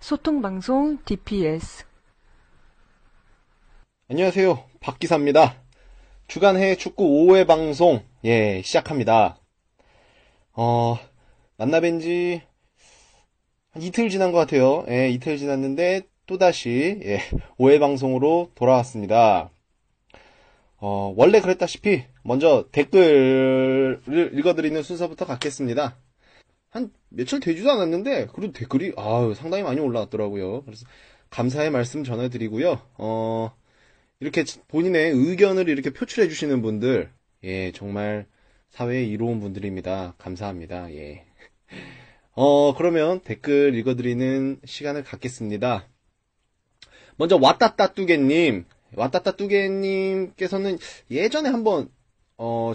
소통방송 DPS. 안녕하세요. 박기사입니다. 주간 해외 축구 5회 방송, 시작합니다. 만나뵌 지 한 이틀 지난 것 같아요. 이틀 지났는데, 또다시, 5회 방송으로 돌아왔습니다. 원래 그랬다시피, 먼저 댓글을 읽어드리는 순서부터 갖겠습니다. 한 며칠 되지도 않았는데, 그래도 댓글이, 상당히 많이 올라왔더라고요. 그래서, 감사의 말씀 전해드리고요. 이렇게 본인의 의견을 이렇게 표출해 주시는 분들, 정말 사회에 이로운 분들입니다. 감사합니다. 그러면 댓글 읽어드리는 시간을 갖겠습니다. 먼저 왓따따뚜개님께서는 예전에 한번,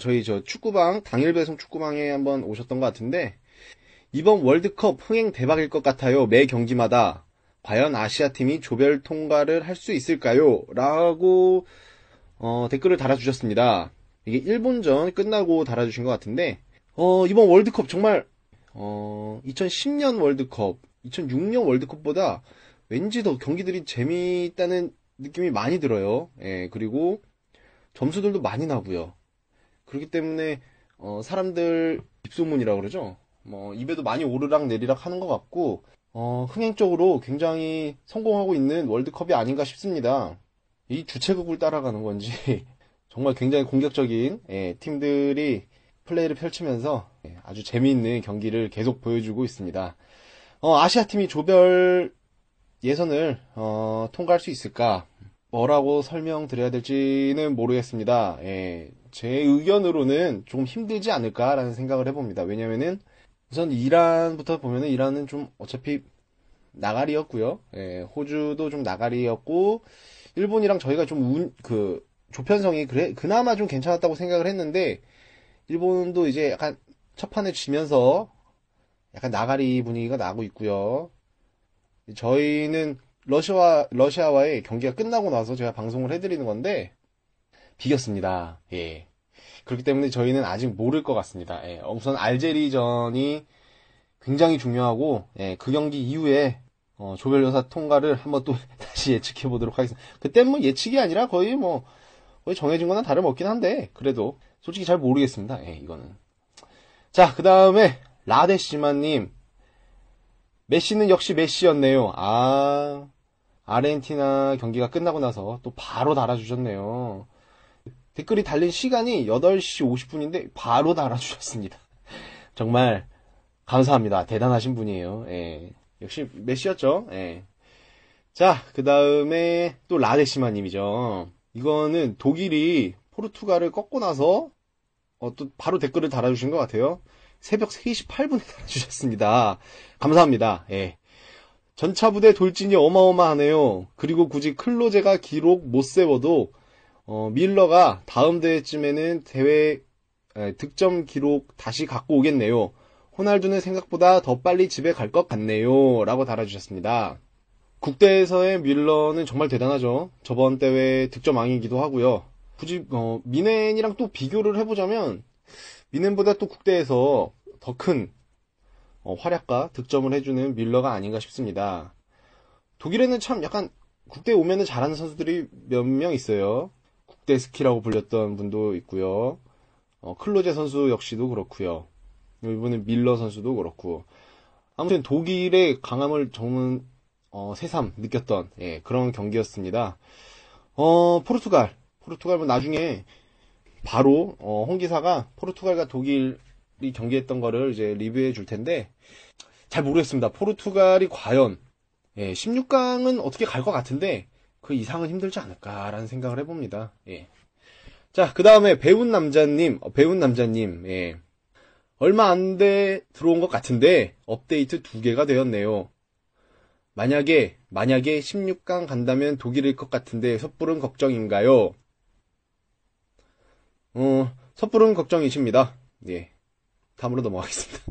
저희 축구방, 당일 배송 축구방에 한번 오셨던 것 같은데, 이번 월드컵 흥행 대박일 것 같아요. 매 경기마다. 과연 아시아팀이 조별 통과를 할 수 있을까요? 라고 댓글을 달아주셨습니다. 이게 일본전 끝나고 달아주신 것 같은데 이번 월드컵 정말 2010년 월드컵, 2006년 월드컵보다 왠지 더 경기들이 재미있다는 느낌이 많이 들어요. 그리고 점수들도 많이 나고요. 그렇기 때문에 사람들 입소문이라고 그러죠. 입에도 많이 오르락 내리락 하는 것 같고 흥행적으로 굉장히 성공하고 있는 월드컵이 아닌가 싶습니다. 이 주최국을 따라가는 건지 정말 굉장히 공격적인 팀들이 플레이를 펼치면서 아주 재미있는 경기를 계속 보여주고 있습니다. 아시아팀이 조별 예선을 통과할 수 있을까? 뭐라고 설명드려야 될지는 모르겠습니다. 제 의견으로는 조금 힘들지 않을까라는 생각을 해봅니다. 왜냐면은 우선 이란부터 보면은 이란은 좀 어차피 나가리였고요. 호주도 좀 나가리였고 일본이랑 저희가 좀 조편성이 그나마 좀 괜찮았다고 생각을 했는데 일본도 이제 약간 첫 판에 지면서 약간 나가리 분위기가 나고 있고요. 저희는 러시아와의 경기가 끝나고 나서 제가 방송을 해드리는 건데 비겼습니다. 그렇기 때문에 저희는 아직 모를 것 같습니다. 우선 알제리전이 굉장히 중요하고, 그 경기 이후에 조별여사 통과를 한번 또 다시 예측해 보도록 하겠습니다. 그때는 예측이 아니라 거의 정해진 거나 다름없긴 한데 그래도 솔직히 잘 모르겠습니다. 이거는. 자, 그 다음에 라데시마님, 메시는 역시 메시였네요. 아르헨티나 경기가 끝나고 나서 또 바로 달아주셨네요. 댓글이 달린 시간이 8시 50분인데 바로 달아주셨습니다. 정말 감사합니다. 대단하신 분이에요. 역시 메시였죠. 자, 그 다음에 또 라데시마님이죠. 이거는 독일이 포르투갈을 꺾고 나서 또 바로 댓글을 달아주신 것 같아요. 새벽 3시 8분에 달아주셨습니다. 감사합니다. 전차부대 돌진이 어마어마하네요. 그리고 굳이 클로제가 기록 못 세워도 밀러가 다음 대회쯤에는 대회 득점 기록 다시 갖고 오겠네요. 호날두는 생각보다 더 빨리 집에 갈 것 같네요. 라고 달아주셨습니다. 국대에서의 밀러는 정말 대단하죠. 저번 대회 득점왕이기도 하고요. 굳이 미넨이랑 또 비교를 해보자면 미넨보다 또 국대에서 더 큰 활약과 득점을 해주는 밀러가 아닌가 싶습니다. 독일에는 참 약간 국대에 오면은 잘하는 선수들이 몇 명 있어요. 국대 스키라고 불렸던 분도 있고요. 클로제 선수 역시도 그렇고요. 이번에 밀러 선수도 그렇고. 아무튼 독일의 강함을 정말 새삼 느꼈던 그런 경기였습니다. 포르투갈 나중에 바로 홍 기사가 포르투갈과 독일이 경기했던 거를 이제 리뷰해 줄 텐데 잘 모르겠습니다. 포르투갈이 과연 16강은 어떻게 갈 것 같은데 그 이상은 힘들지 않을까라는 생각을 해봅니다. 자, 그 다음에 배운 남자님, 얼마 안 돼 들어온 것 같은데 업데이트 2개가 되었네요. 만약에 16강 간다면 독일일 것 같은데 섣부른 걱정인가요? 섣부른 걱정이십니다. 다음으로 넘어가겠습니다.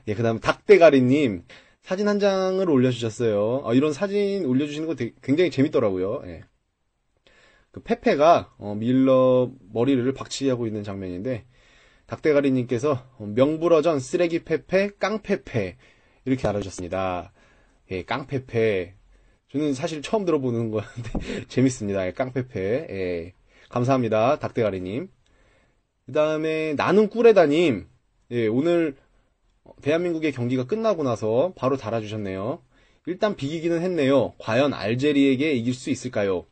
그 다음 닭대가리님 사진 한 장을 올려주셨어요. 이런 사진 올려주시는 거 굉장히 재밌더라고요. 그 페페가 밀러 머리를 박치하고 있는 장면인데 닭대가리님께서 명불허전 쓰레기 페페 깡페페 이렇게 알아주셨습니다. 예, 깡페페. 저는 사실 처음 들어보는 거였는데 재밌습니다. 예, 깡페페. 예, 감사합니다. 닭대가리님. 그 다음에 나는 꿀에다님. 예, 오늘 대한민국의 경기가 끝나고 나서 바로 달아주셨네요. 일단 비기기는 했네요. 과연 알제리에게 이길 수 있을까요?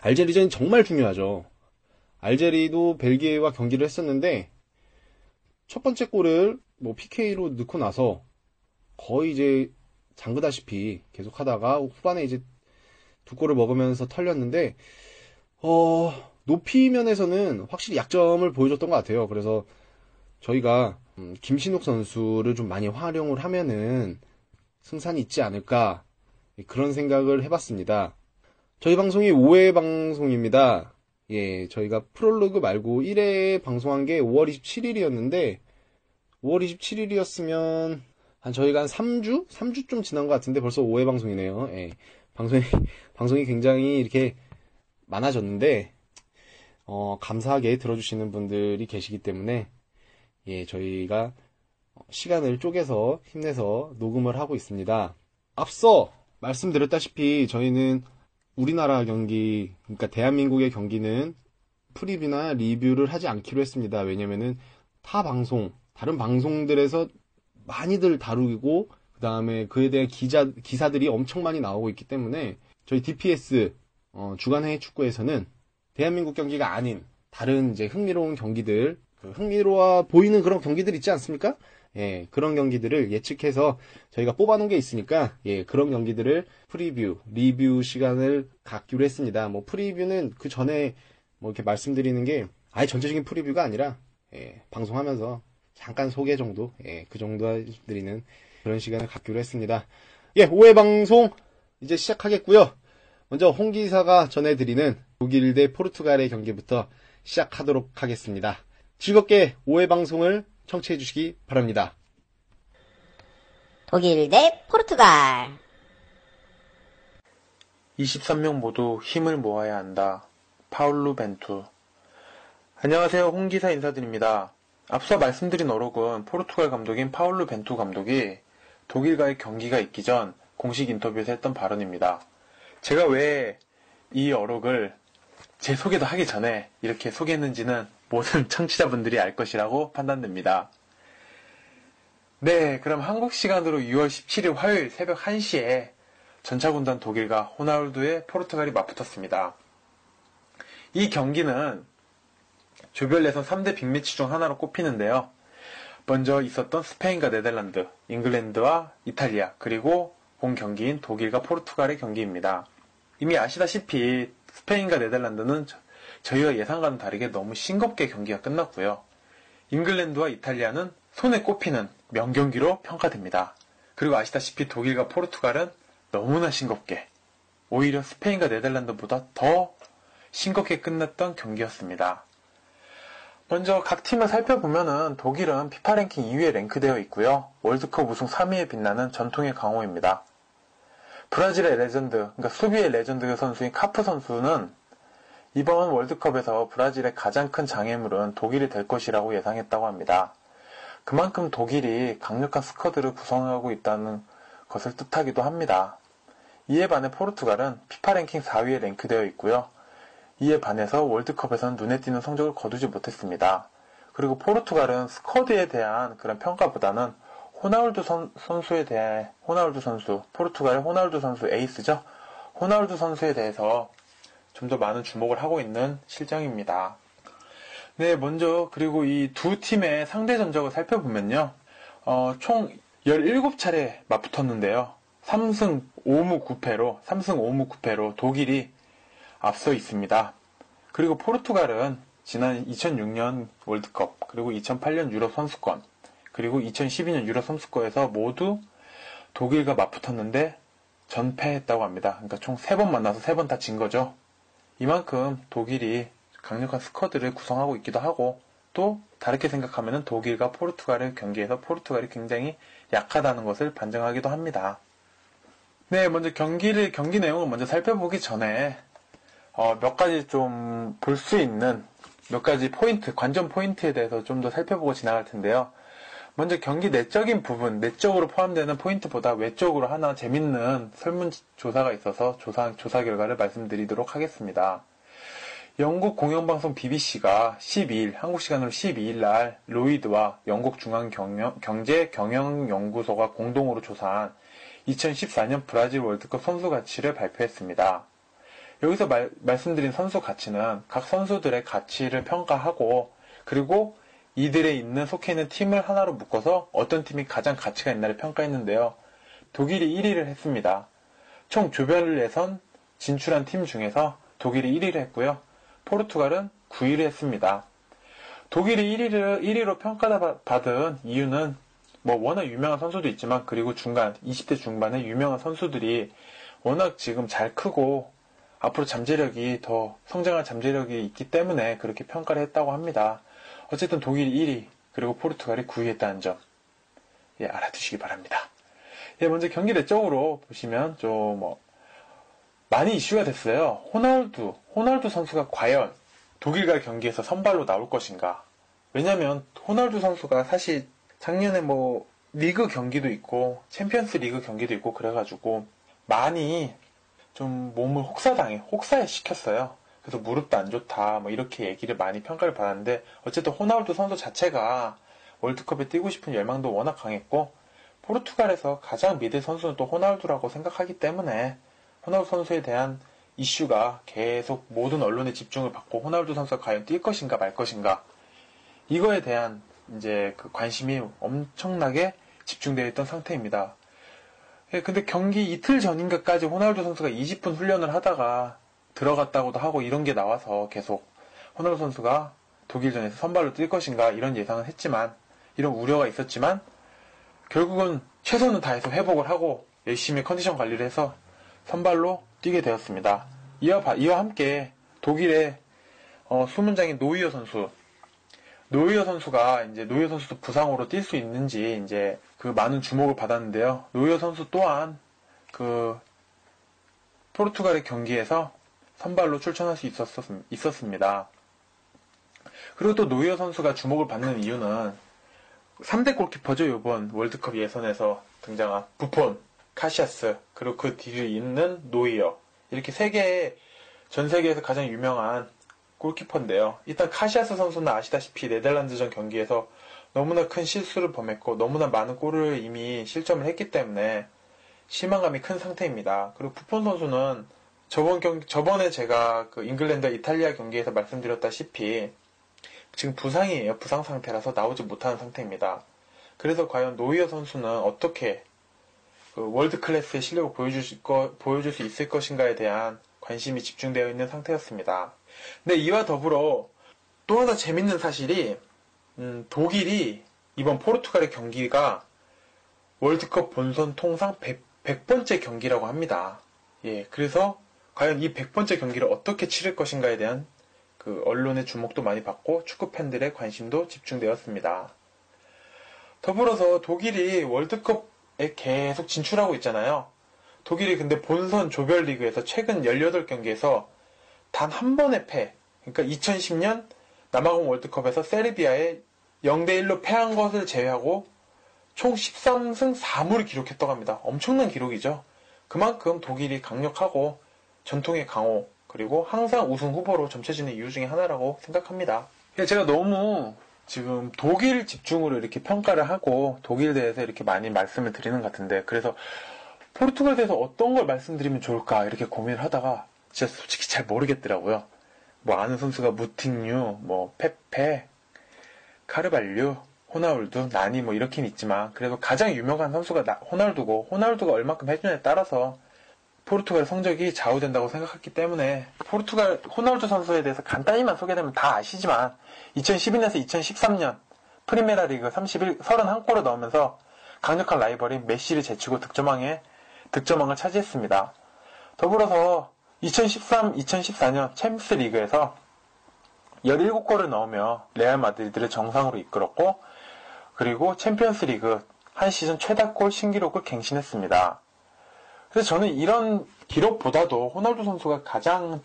알제리전이 정말 중요하죠. 알제리도 벨기에와 경기를 했었는데 첫 번째 골을 뭐 PK로 넣고 나서 거의 이제 잠그다시피 계속 하다가 후반에 이제 두 골을 먹으면서 털렸는데 높이 면에서는 확실히 약점을 보여줬던 것 같아요. 그래서 저희가 김신욱 선수를 좀 많이 활용을 하면은 승산이 있지 않을까 그런 생각을 해봤습니다. 저희 방송이 5회 방송입니다. 예, 저희가 프롤로그 말고 1회 방송한 게 5월 27일이었는데 5월 27일이었으면 저희가 한 3주? 3주 좀 지난 것 같은데 벌써 5회 방송이네요. 예, 방송이 굉장히 이렇게 많아졌는데 감사하게 들어주시는 분들이 계시기 때문에 예, 저희가 시간을 쪼개서 힘내서 녹음을 하고 있습니다. 앞서 말씀드렸다시피 저희는 우리나라 경기, 그러니까 대한민국의 경기는 프리뷰나 리뷰를 하지 않기로 했습니다. 왜냐면은 다른 방송들에서 많이들 다루고, 그 다음에 그에 대한 기사들이 엄청 많이 나오고 있기 때문에 저희 DPS, 주간회의 축구에서는 대한민국 경기가 아닌 다른 이제 흥미로운 경기들, 흥미로워 보이는 그런 경기들 있지 않습니까? 예, 그런 경기들을 예측해서 저희가 뽑아놓은 게 있으니까, 예, 그런 경기들을 프리뷰, 리뷰 시간을 갖기로 했습니다. 뭐, 프리뷰는 그 전에 뭐 이렇게 말씀드리는 게 아예 전체적인 프리뷰가 아니라, 예, 방송하면서 잠깐 소개 정도, 예, 그 정도 드리는 그런 시간을 갖기로 했습니다. 예, 5회 방송 이제 시작하겠고요. 먼저 홍 기사가 전해드리는 독일 대 포르투갈의 경기부터 시작하도록 하겠습니다. 즐겁게 5회 방송을 청취해 주시기 바랍니다. 독일 대 포르투갈. 23명 모두 힘을 모아야 한다. 파울루 벤투. 안녕하세요. 홍기사 인사드립니다. 앞서 말씀드린 어록은 포르투갈 감독인 파울루 벤투 감독이 독일과의 경기가 있기 전 공식 인터뷰에서 했던 발언입니다. 제가 왜 이 어록을 제 소개도 하기 전에 이렇게 소개했는지는 모든 청취자분들이 알 것이라고 판단됩니다. 네, 그럼 한국 시간으로 6월 17일 화요일 새벽 1시에 전차군단 독일과 호나우두의 포르투갈이 맞붙었습니다. 이 경기는 조별 예선 3대 빅매치 중 하나로 꼽히는데요. 먼저 있었던 스페인과 네덜란드, 잉글랜드와 이탈리아, 그리고 본 경기인 독일과 포르투갈의 경기입니다. 이미 아시다시피 스페인과 네덜란드는 저희와 예상과는 다르게 너무 싱겁게 경기가 끝났고요. 잉글랜드와 이탈리아는 손에 꼽히는 명경기로 평가됩니다. 그리고 아시다시피 독일과 포르투갈은 너무나 싱겁게, 오히려 스페인과 네덜란드보다 더 싱겁게 끝났던 경기였습니다. 먼저 각 팀을 살펴보면은 독일은 피파 랭킹 2위에 랭크되어 있고요. 월드컵 우승 3위에 빛나는 전통의 강호입니다. 브라질의 레전드, 그러니까 수비의 레전드 선수인 카프 선수는 이번 월드컵에서 브라질의 가장 큰 장애물은 독일이 될 것이라고 예상했다고 합니다. 그만큼 독일이 강력한 스쿼드를 구성하고 있다는 것을 뜻하기도 합니다. 이에 반해 포르투갈은 피파 랭킹 4위에 랭크되어 있고요. 이에 반해서 월드컵에서는 눈에 띄는 성적을 거두지 못했습니다. 그리고 포르투갈은 스쿼드에 대한 그런 평가보다는 호나울두 선수, 포르투갈의 호나울두 선수 에이스죠. 호나울두 선수에 대해서 좀 더 많은 주목을 하고 있는 실정입니다. 네, 먼저 그리고 이 두 팀의 상대 전적을 살펴보면요. 총 17차례 맞붙었는데요. 3승 5무 9패로 독일이 앞서 있습니다. 그리고 포르투갈은 지난 2006년 월드컵, 그리고 2008년 유럽 선수권, 그리고 2012년 유럽 선수권에서 모두 독일과 맞붙었는데 전패했다고 합니다. 그러니까 총 3번 만나서 3번 다 진 거죠. 이만큼 독일이 강력한 스쿼드를 구성하고 있기도 하고, 또 다르게 생각하면 독일과 포르투갈의 경기에서 포르투갈이 굉장히 약하다는 것을 반증하기도 합니다. 네, 먼저 경기 내용을 먼저 살펴보기 전에 몇 가지 좀 볼 수 있는 몇 가지 포인트, 관전 포인트에 대해서 좀 더 살펴보고 지나갈 텐데요. 먼저 경기 내적인 부분, 내적으로 포함되는 포인트보다 외적으로 하나 재밌는 설문조사가 있어서 조사 결과를 말씀드리도록 하겠습니다. 영국 공영방송 BBC가 12일, 한국 시간으로 12일 날 로이드와 영국 중앙경제경영연구소가 공동으로 조사한 2014년 브라질 월드컵 선수 가치를 발표했습니다. 여기서 말씀드린 선수 가치는 각 선수들의 가치를 평가하고 그리고 이들에 속해 있는 팀을 하나로 묶어서 어떤 팀이 가장 가치가 있나를 평가했는데요. 독일이 1위를 했습니다. 총 조별 예선 진출한 팀 중에서 독일이 1위를 했고요. 포르투갈은 9위를 했습니다. 독일이 1위로 평가받은 이유는 워낙 유명한 선수도 있지만 그리고 20대 중반의 유명한 선수들이 워낙 지금 잘 크고 앞으로 더 성장할 잠재력이 있기 때문에 그렇게 평가를 했다고 합니다. 어쨌든 독일이 1위, 그리고 포르투갈이 9위 했다는 점, 알아두시기 바랍니다. 먼저 경기 내적으로 보시면 많이 이슈가 됐어요. 호날두 선수가 과연 독일과의 경기에서 선발로 나올 것인가. 왜냐면, 호날두 선수가 사실 작년에 리그 경기도 있고, 챔피언스 리그 경기도 있고, 그래가지고, 많이 좀 몸을 혹사에 시켰어요. 그래서 무릎도 안 좋다, 이렇게 얘기를 많이 평가를 받았는데, 어쨌든 호날두 선수 자체가 월드컵에 뛰고 싶은 열망도 워낙 강했고, 포르투갈에서 가장 미드 선수는 또 호날두라고 생각하기 때문에, 호날두 선수에 대한 이슈가 계속 모든 언론의 집중을 받고, 호날두 선수가 과연 뛸 것인가 말 것인가, 이거에 대한 그 관심이 엄청나게 집중되어 있던 상태입니다. 근데 경기 이틀 전인가까지 호날두 선수가 20분 훈련을 하다가 들어갔다고도 하고 이런 게 나와서 계속 호날두 선수가 독일전에서 선발로 뛸 것인가 이런 예상은 했지만, 이런 우려가 있었지만 결국은 최선을 다해서 회복을 하고 열심히 컨디션 관리를 해서 선발로 뛰게 되었습니다. 이와 함께 독일의 수문장인 노이어 선수가 노이어 선수도 부상으로 뛸 수 있는지 그 많은 주목을 받았는데요. 노이어 선수 또한 그 포르투갈의 경기에서 선발로 출전할 수 있었습니다. 그리고 또 노이어 선수가 주목을 받는 이유는 3대 골키퍼죠. 이번 월드컵 예선에서 등장한 부폰, 카시아스, 그리고 그 뒤를 잇는 노이어, 이렇게 전 세계에서 가장 유명한 골키퍼인데요. 일단 카시아스 선수는 아시다시피 네덜란드전 경기에서 너무나 큰 실수를 범했고 너무나 많은 골을 이미 실점을 했기 때문에 실망감이 큰 상태입니다. 그리고 부폰 선수는 저번에 제가 그 잉글랜드 이탈리아 경기에서 말씀드렸다시피 지금 부상이에요. 부상 상태라서 나오지 못하는 상태입니다. 그래서 과연 노이어 선수는 어떻게 그 월드 클래스의 실력을 보여줄 수 있을 것인가에 대한 관심이 집중되어 있는 상태였습니다. 근데 이와 더불어 또 하나 재밌는 사실이 독일이 이번 포르투갈의 경기가 월드컵 본선 통상 100번째 경기라고 합니다. 그래서 과연 이 100번째 경기를 어떻게 치를 것인가에 대한 그 언론의 주목도 많이 받고 축구 팬들의 관심도 집중되었습니다. 더불어서 독일이 월드컵에 계속 진출하고 있잖아요. 독일이 근데 본선 조별리그에서 최근 18경기에서 단 한 번의 패, 그러니까 2010년 남아공 월드컵에서 세르비아에 0대1로 패한 것을 제외하고 총 13승 4무를 기록했다고 합니다. 엄청난 기록이죠. 그만큼 독일이 강력하고 전통의 강호, 그리고 항상 우승 후보로 점쳐지는 이유 중에 하나라고 생각합니다. 제가 너무 지금 독일 집중으로 이렇게 평가를 하고 독일에 대해서 이렇게 많이 말씀을 드리는 것 같은데, 그래서 포르투갈에 대해서 어떤 걸 말씀드리면 좋을까 이렇게 고민을 하다가 진짜 솔직히 잘 모르겠더라고요. 아는 선수가 무팅뉴, 페페, 카르발류, 호나울두, 나니 이렇게는 있지만 그래도 가장 유명한 선수가 호날두고, 호날두가 얼마큼 해주냐에 따라서 포르투갈 성적이 좌우된다고 생각했기 때문에 포르투갈 호날두 선수에 대해서 간단히만 소개되면 다 아시지만 2012년에서 2013년 프리메라 리그 31골을 넣으면서 강력한 라이벌인 메시를 제치고 득점왕을 차지했습니다. 더불어서 2013-2014년 챔스 리그에서 17골을 넣으며 레알 마드리드를 정상으로 이끌었고, 그리고 챔피언스 리그 한 시즌 최다골 신기록을 갱신했습니다. 그래서 저는 이런 기록보다도 호날두 선수가 가장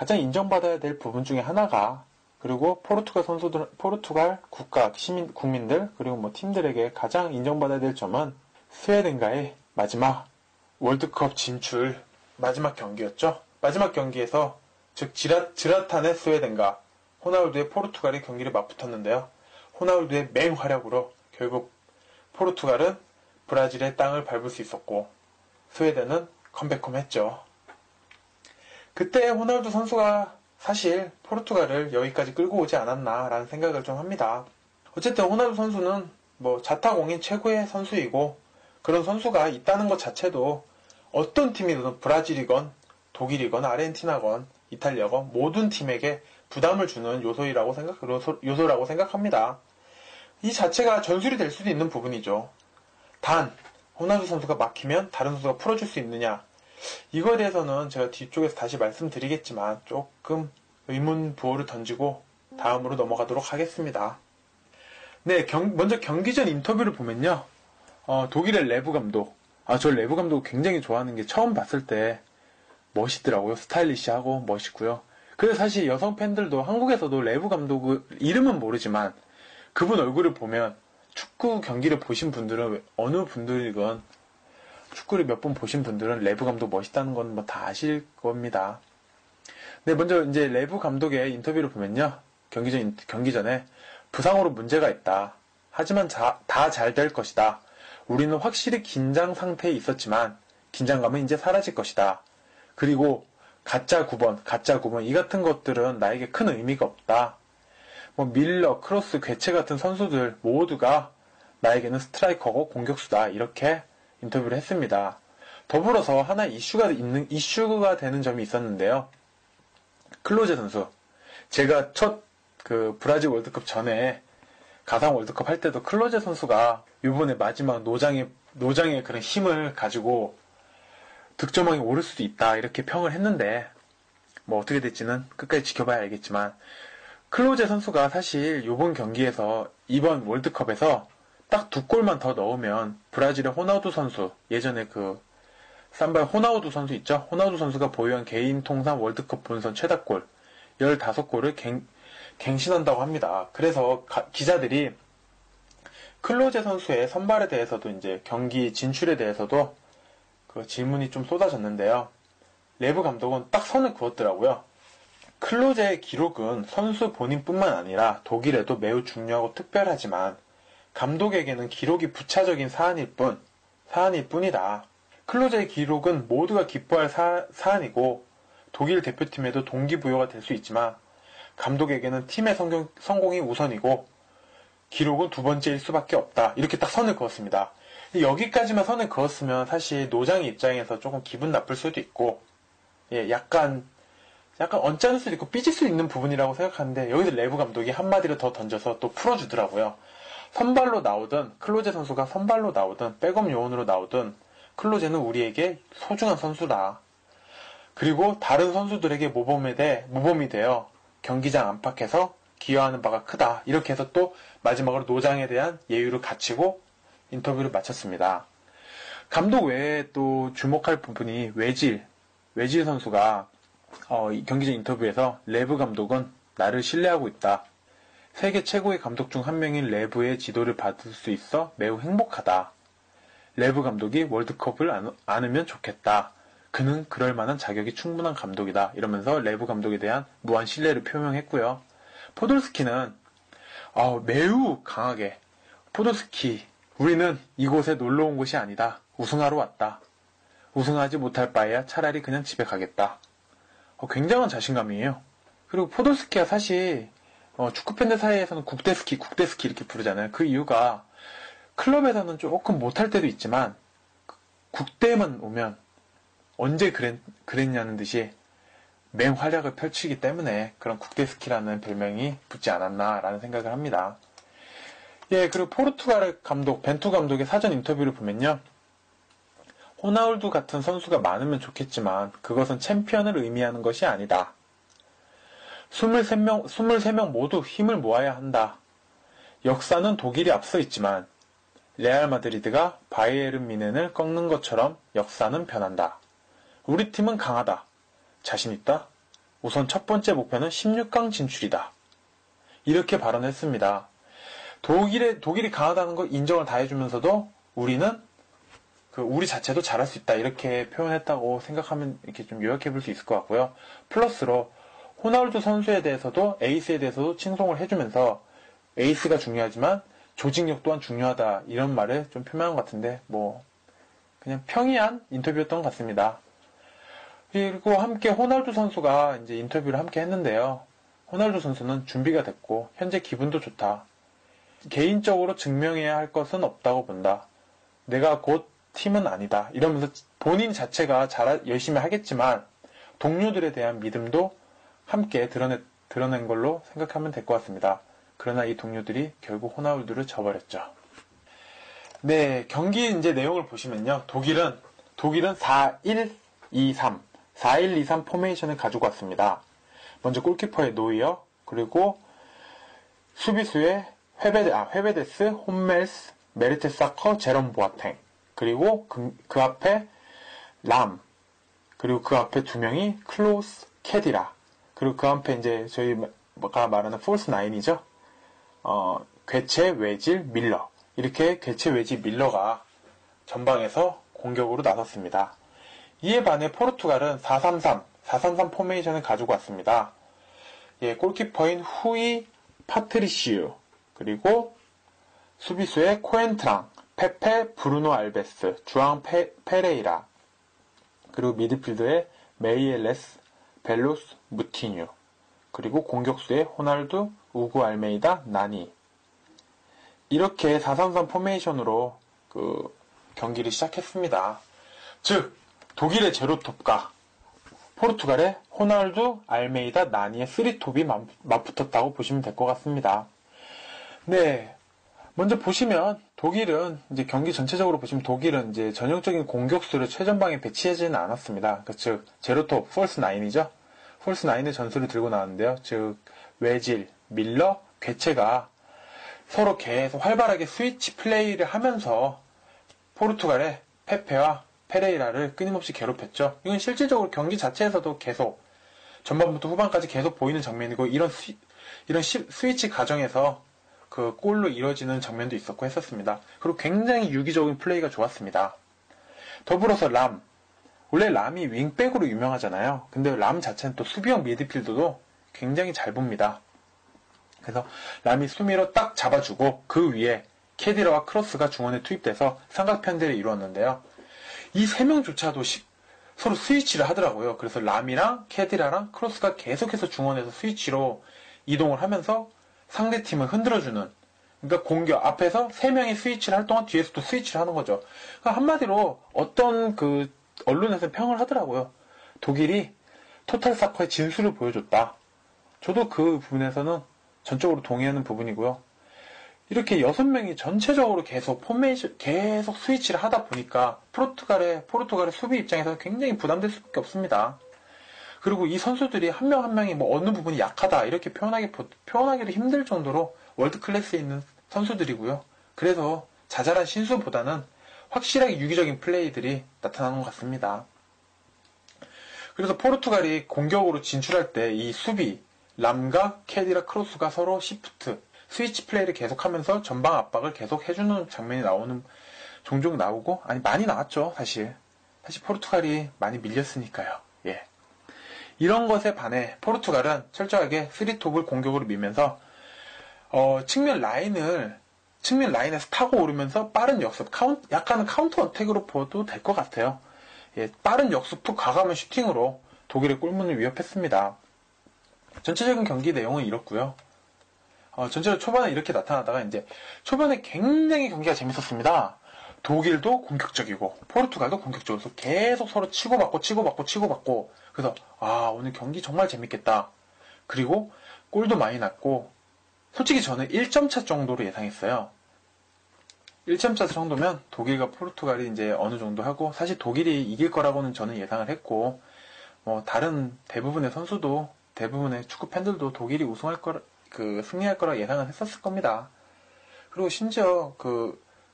인정받아야 될 부분 중에 하나가 그리고 포르투갈 국가 국민들 그리고 뭐 팀들에게 가장 인정받아야 될 점은 스웨덴과의 마지막 월드컵 진출 마지막 경기였죠. 마지막 경기에서 즉 지라탄의 스웨덴과 호나우두의 포르투갈이 경기를 맞붙었는데요. 호나우두의 맹활약으로 결국 포르투갈은 브라질의 땅을 밟을 수 있었고 스웨덴은 컴백홈했죠. 그때 호나우두 선수가 사실 포르투갈을 여기까지 끌고 오지 않았나라는 생각을 좀 합니다. 어쨌든 호나우두 선수는 뭐 자타공인 최고의 선수이고 그런 선수가 있다는 것 자체도 어떤 팀이든 브라질이건 독일이건 아르헨티나건 이탈리아건 모든 팀에게 부담을 주는 요소라고 생각합니다. 이 자체가 전술이 될 수도 있는 부분이죠. 단 호나우두 선수가 막히면 다른 선수가 풀어줄 수 있느냐, 이거에 대해서는 제가 뒤쪽에서 다시 말씀드리겠지만 조금 의문 부호를 던지고 다음으로 넘어가도록 하겠습니다. 네, 먼저 경기 전 인터뷰를 보면요. 독일의 레브 감독. 저 레브 감독 굉장히 좋아하는 게 처음 봤을 때 멋있더라고요. 스타일리시하고 멋있고요. 그래서 사실 여성 팬들도 한국에서도 레브 감독 이름은 모르지만 그분 얼굴을 보면 축구 경기를 보신 분들은 어느 분들이건 축구를 몇 번 보신 분들은 레브 감독 멋있다는 건 뭐 다 아실 겁니다. 네, 먼저 이제 레브 감독의 인터뷰를 보면요. 경기 전에 부상으로 문제가 있다. 하지만 다 잘 될 것이다. 우리는 확실히 긴장 상태에 있었지만 긴장감은 이제 사라질 것이다. 그리고 가짜 9번 이 같은 것들은 나에게 큰 의미가 없다. 뭐 밀러, 크로스, 괴체 같은 선수들 모두가 나에게는 스트라이커고 공격수다. 이렇게 인터뷰를 했습니다. 더불어서 하나 이슈가 되는 점이 있었는데요. 클로제 선수. 제가 첫 브라질 월드컵 전에 가상 월드컵 할 때도 클로제 선수가 이번에 마지막 노장의 그런 힘을 가지고 득점왕에 오를 수도 있다. 이렇게 평을 했는데 뭐 어떻게 될지는 끝까지 지켜봐야 알겠지만 클로제 선수가 사실 이번 경기에서 이번 월드컵에서 딱 2골만 더 넣으면 브라질의 호나우두 선수, 예전에 삼발 호나우두 선수 있죠? 호나우두 선수가 보유한 개인 통산 월드컵 본선 최다골 15골을 갱신한다고 합니다. 그래서 기자들이 클로제 선수의 선발에 대해서도 이제 경기 진출에 대해서도 질문이 좀 쏟아졌는데요. 레브 감독은 딱 선을 그었더라고요. 클로제의 기록은 선수 본인뿐만 아니라 독일에도 매우 중요하고 특별하지만 감독에게는 기록이 부차적인 사안일 뿐이다. 클로제의 기록은 모두가 기뻐할 사안이고 독일 대표팀에도 동기부여가 될 수 있지만 감독에게는 팀의 성공이 우선이고 기록은 두 번째일 수밖에 없다. 이렇게 딱 선을 그었습니다. 여기까지만 선을 그었으면 사실 노장의 입장에서 조금 기분 나쁠 수도 있고 약간 언짢을 수도 있고 삐질 수 있는 부분이라고 생각하는데 여기서 레브 감독이 한마디를 더 던져서 또 풀어주더라고요. 선발로 나오든 클로제 선수가 선발로 나오든 백업 요원으로 나오든 클로제는 우리에게 소중한 선수다. 그리고 다른 선수들에게 모범이 되어 경기장 안팎에서 기여하는 바가 크다. 이렇게 해서 또 마지막으로 노장에 대한 예의를 갖추고 인터뷰를 마쳤습니다. 감독 외에 또 주목할 부분이 외질 선수가 경기전 인터뷰에서 레브 감독은 나를 신뢰하고 있다. 세계 최고의 감독 중 한 명인 레브의 지도를 받을 수 있어 매우 행복하다. 레브 감독이 월드컵을 안으면 좋겠다. 그는 그럴 만한 자격이 충분한 감독이다. 이러면서 레브 감독에 대한 무한 신뢰를 표명했고요. 포돌스키는 매우 강하게 포돌스키, 우리는 이곳에 놀러 온 것이 아니다. 우승하러 왔다. 우승하지 못할 바에야 차라리 그냥 집에 가겠다. 굉장한 자신감이에요. 그리고 포돌스키가 사실 축구팬들 사이에서는 국대스키 이렇게 부르잖아요. 그 이유가 클럽에서는 조금 못할 때도 있지만 국대에만 오면 언제 그랬냐는 듯이 맹활약을 펼치기 때문에 그런 국대스키라는 별명이 붙지 않았나라는 생각을 합니다. 그리고 포르투갈 감독 벤투 감독의 사전 인터뷰를 보면요. 호나우두 같은 선수가 많으면 좋겠지만 그것은 챔피언을 의미하는 것이 아니다. 23명 모두 힘을 모아야 한다. 역사는 독일이 앞서 있지만 레알 마드리드가 바이에른 뮌헨을 꺾는 것처럼 역사는 변한다. 우리 팀은 강하다. 자신 있다. 우선 첫 번째 목표는 16강 진출이다. 이렇게 발언했습니다. 독일이 강하다는 걸 인정을 다 해주면서도 우리는 우리 자체도 잘할 수 있다 이렇게 표현했다고 생각하면 이렇게 좀 요약해 볼 수 있을 것 같고요. 플러스로 호나우두 선수에 대해서도 에이스에 대해서도 칭송을 해주면서 에이스가 중요하지만 조직력 또한 중요하다 이런 말을 좀 표명한 것 같은데 그냥 평이한 인터뷰였던 것 같습니다. 그리고 함께 호날두 선수가 이제 인터뷰를 함께 했는데요. 호날두 선수는 준비가 됐고 현재 기분도 좋다. 개인적으로 증명해야 할 것은 없다고 본다. 내가 곧 팀은 아니다. 이러면서 본인 자체가 열심히 하겠지만 동료들에 대한 믿음도 함께 드러낸 걸로 생각하면 될 것 같습니다. 그러나 이 동료들이 결국 호나우두를 져버렸죠. 네, 경기 이제 내용을 보시면요. 독일은 4-1-2-3 포메이션을 가지고 왔습니다. 먼저 골키퍼의 노이어, 그리고 수비수의 회베데스, 홈멜스, 메르테사커, 제롬 보아탱, 그리고 그 앞에 람, 그리고 그 앞에 두 명이 클로스, 캐디라, 그리고 그 앞에 이제 저희가 말하는 폴스 나인이죠. 괴체, 외질, 밀러. 이렇게 괴체, 외질, 밀러가 전방에서 공격으로 나섰습니다. 이에 반해 포르투갈은 4-3-3 포메이션을 가지고 왔습니다. 골키퍼인 후이 파트리시우, 그리고 수비수의 코엔트랑, 페페, 브루노 알베스, 주앙 페레이라, 그리고 미드필더의 메이엘레스, 벨로스, 무티뉴, 그리고 공격수의 호날두, 우구 알메이다, 나니. 이렇게 4-3-3 포메이션으로 경기를 시작했습니다. 즉 독일의 제로톱과 포르투갈의 호날두, 알메이다, 나니의 3톱이 맞붙었다고 보시면 될 것 같습니다. 네. 먼저 보시면 독일은 이제 경기 전체적으로 보시면 독일은 이제 전형적인 공격수를 최전방에 배치하지는 않았습니다. 즉 제로톱 폴스 나인이죠. 폴스 나인의 전술을 들고 나왔는데요. 즉 외질, 밀러, 괴체가 서로 계속 활발하게 스위치 플레이를 하면서 포르투갈의 페페와 페레이라를 끊임없이 괴롭혔죠. 이건 실질적으로 경기 자체에서도 계속 전반부터 후반까지 계속 보이는 장면이고 이런 스위치 과정에서 골로 이뤄지는 장면도 있었고 했었습니다. 그리고 굉장히 유기적인 플레이가 좋았습니다. 더불어서 람. 원래 람이 윙백으로 유명하잖아요. 근데 람 자체는 또 수비형 미드필더도 굉장히 잘 봅니다. 그래서 람이 수미로 딱 잡아주고 그 위에 캐디라와 크로스가 중원에 투입돼서 삼각편대를 이루었는데요. 이 세 명조차도 서로 스위치를 하더라고요. 그래서 람이랑 캐디라랑 크로스가 계속해서 중원에서 스위치로 이동을 하면서 상대팀을 흔들어주는, 그러니까 공격 앞에서 3명이 스위치를 할 동안 뒤에서 또 스위치를 하는 거죠. 그러니까 한마디로 어떤 언론에서 평을 하더라고요. 독일이 토탈 사커의 진수를 보여줬다. 저도 그 부분에서는 전적으로 동의하는 부분이고요. 이렇게 6명이 전체적으로 계속 스위치를 하다 보니까 포르투갈의 수비 입장에서 굉장히 부담될 수밖에 없습니다. 그리고 이 선수들이 한 명 한 명이 어느 부분이 약하다 이렇게 표현하기도 힘들 정도로 월드 클래스에 있는 선수들이고요. 그래서 자잘한 신수보다는 확실하게 유기적인 플레이들이 나타나는 것 같습니다. 그래서 포르투갈이 공격으로 진출할 때 이 수비 람과 캐디라 크로스가 서로 스위치 플레이를 계속하면서 전방 압박을 계속 해주는 장면이 종종 나오고, 많이 나왔죠. 사실 포르투갈이 많이 밀렸으니까요. 예. 이런 것에 반해 포르투갈은 철저하게 3톱을 공격으로 밀면서 측면 라인에서 타고 오르면서 빠른 역습, 약간은 카운터 어택으로 보도 될 것 같아요. 예, 빠른 역습 푹 가가면 슈팅으로 독일의 골문을 위협했습니다. 전체적인 경기 내용은 이렇고요. 전체적으로 초반에 이렇게 나타나다가 이제 초반에 굉장히 경기가 재밌었습니다. 독일도 공격적이고 포르투갈도 공격적으로 계속 서로 치고받고 그래서 오늘 경기 정말 재밌겠다. 그리고 골도 많이 났고 솔직히 저는 1점 차 정도로 예상했어요. 1점 차 정도면 독일과 포르투갈이 이제 어느 정도 하고, 사실 독일이 이길 거라고는 저는 예상을 했고, 다른 대부분의 축구 팬들도 독일이 승리할 거라 예상을 했었을 겁니다. 그리고 심지어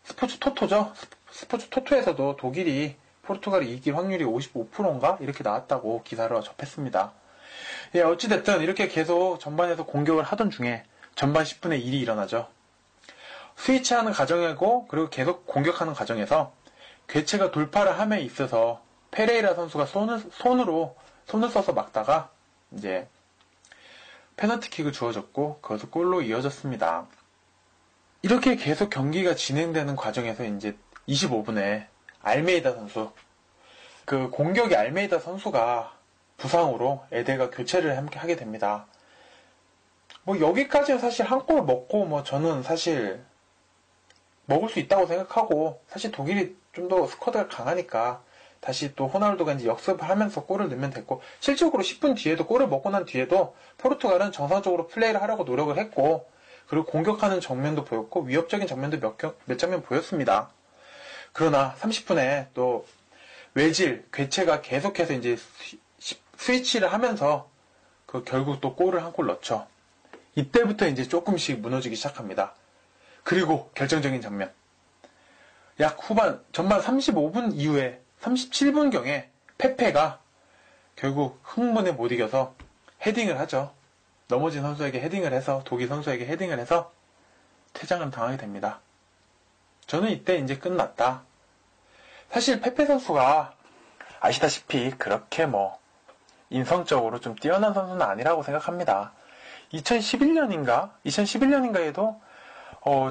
스포츠 토토죠. 스포츠 토토에서도 독일이 포르투갈이 이길 확률이 55%인가? 이렇게 나왔다고 기사로 접했습니다. 예, 어찌됐든 이렇게 계속 전반에서 공격을 하던 중에 전반 10분에 일이 일어나죠. 스위치하는 과정이고 그리고 계속 공격하는 과정에서 괴체가 돌파를 함에 있어서 페레이라 선수가 손을 써서 막다가 이제 페널티킥을 주어졌고 그것을 골로 이어졌습니다. 이렇게 계속 경기가 진행되는 과정에서 이제 25분에 알메이다 선수, 그 공격의 알메이다 선수가 부상으로 에데가 교체를 함께 하게 됩니다. 뭐 여기까지는 사실 한 골 먹고 뭐 저는 사실 먹을 수 있다고 생각하고, 사실 독일이 좀 더 스쿼드가 강하니까 다시 또 호날두가 이제 역습을 하면서 골을 넣으면 됐고, 실질적으로 10분 뒤에도 골을 먹고 난 뒤에도 포르투갈은 정상적으로 플레이를 하려고 노력을 했고, 그리고 공격하는 장면도 보였고 위협적인 장면도 몇 장면 보였습니다. 그러나 30분에 또 외질 괴체가 계속해서 이제 스위치를 하면서 결국 또 골을 한 골 넣죠. 이때부터 이제 조금씩 무너지기 시작합니다. 그리고 결정적인 장면. 약 후반, 전반 35분 이후에 37분경에 페페가 결국 흥분에 못 이겨서 헤딩을 하죠. 넘어진 선수에게 헤딩을 해서, 독일 선수에게 헤딩을 해서 퇴장을 당하게 됩니다. 저는 이때 이제 끝났다. 사실 페페 선수가 아시다시피 그렇게 인성적으로 좀 뛰어난 선수는 아니라고 생각합니다. 2011년인가에도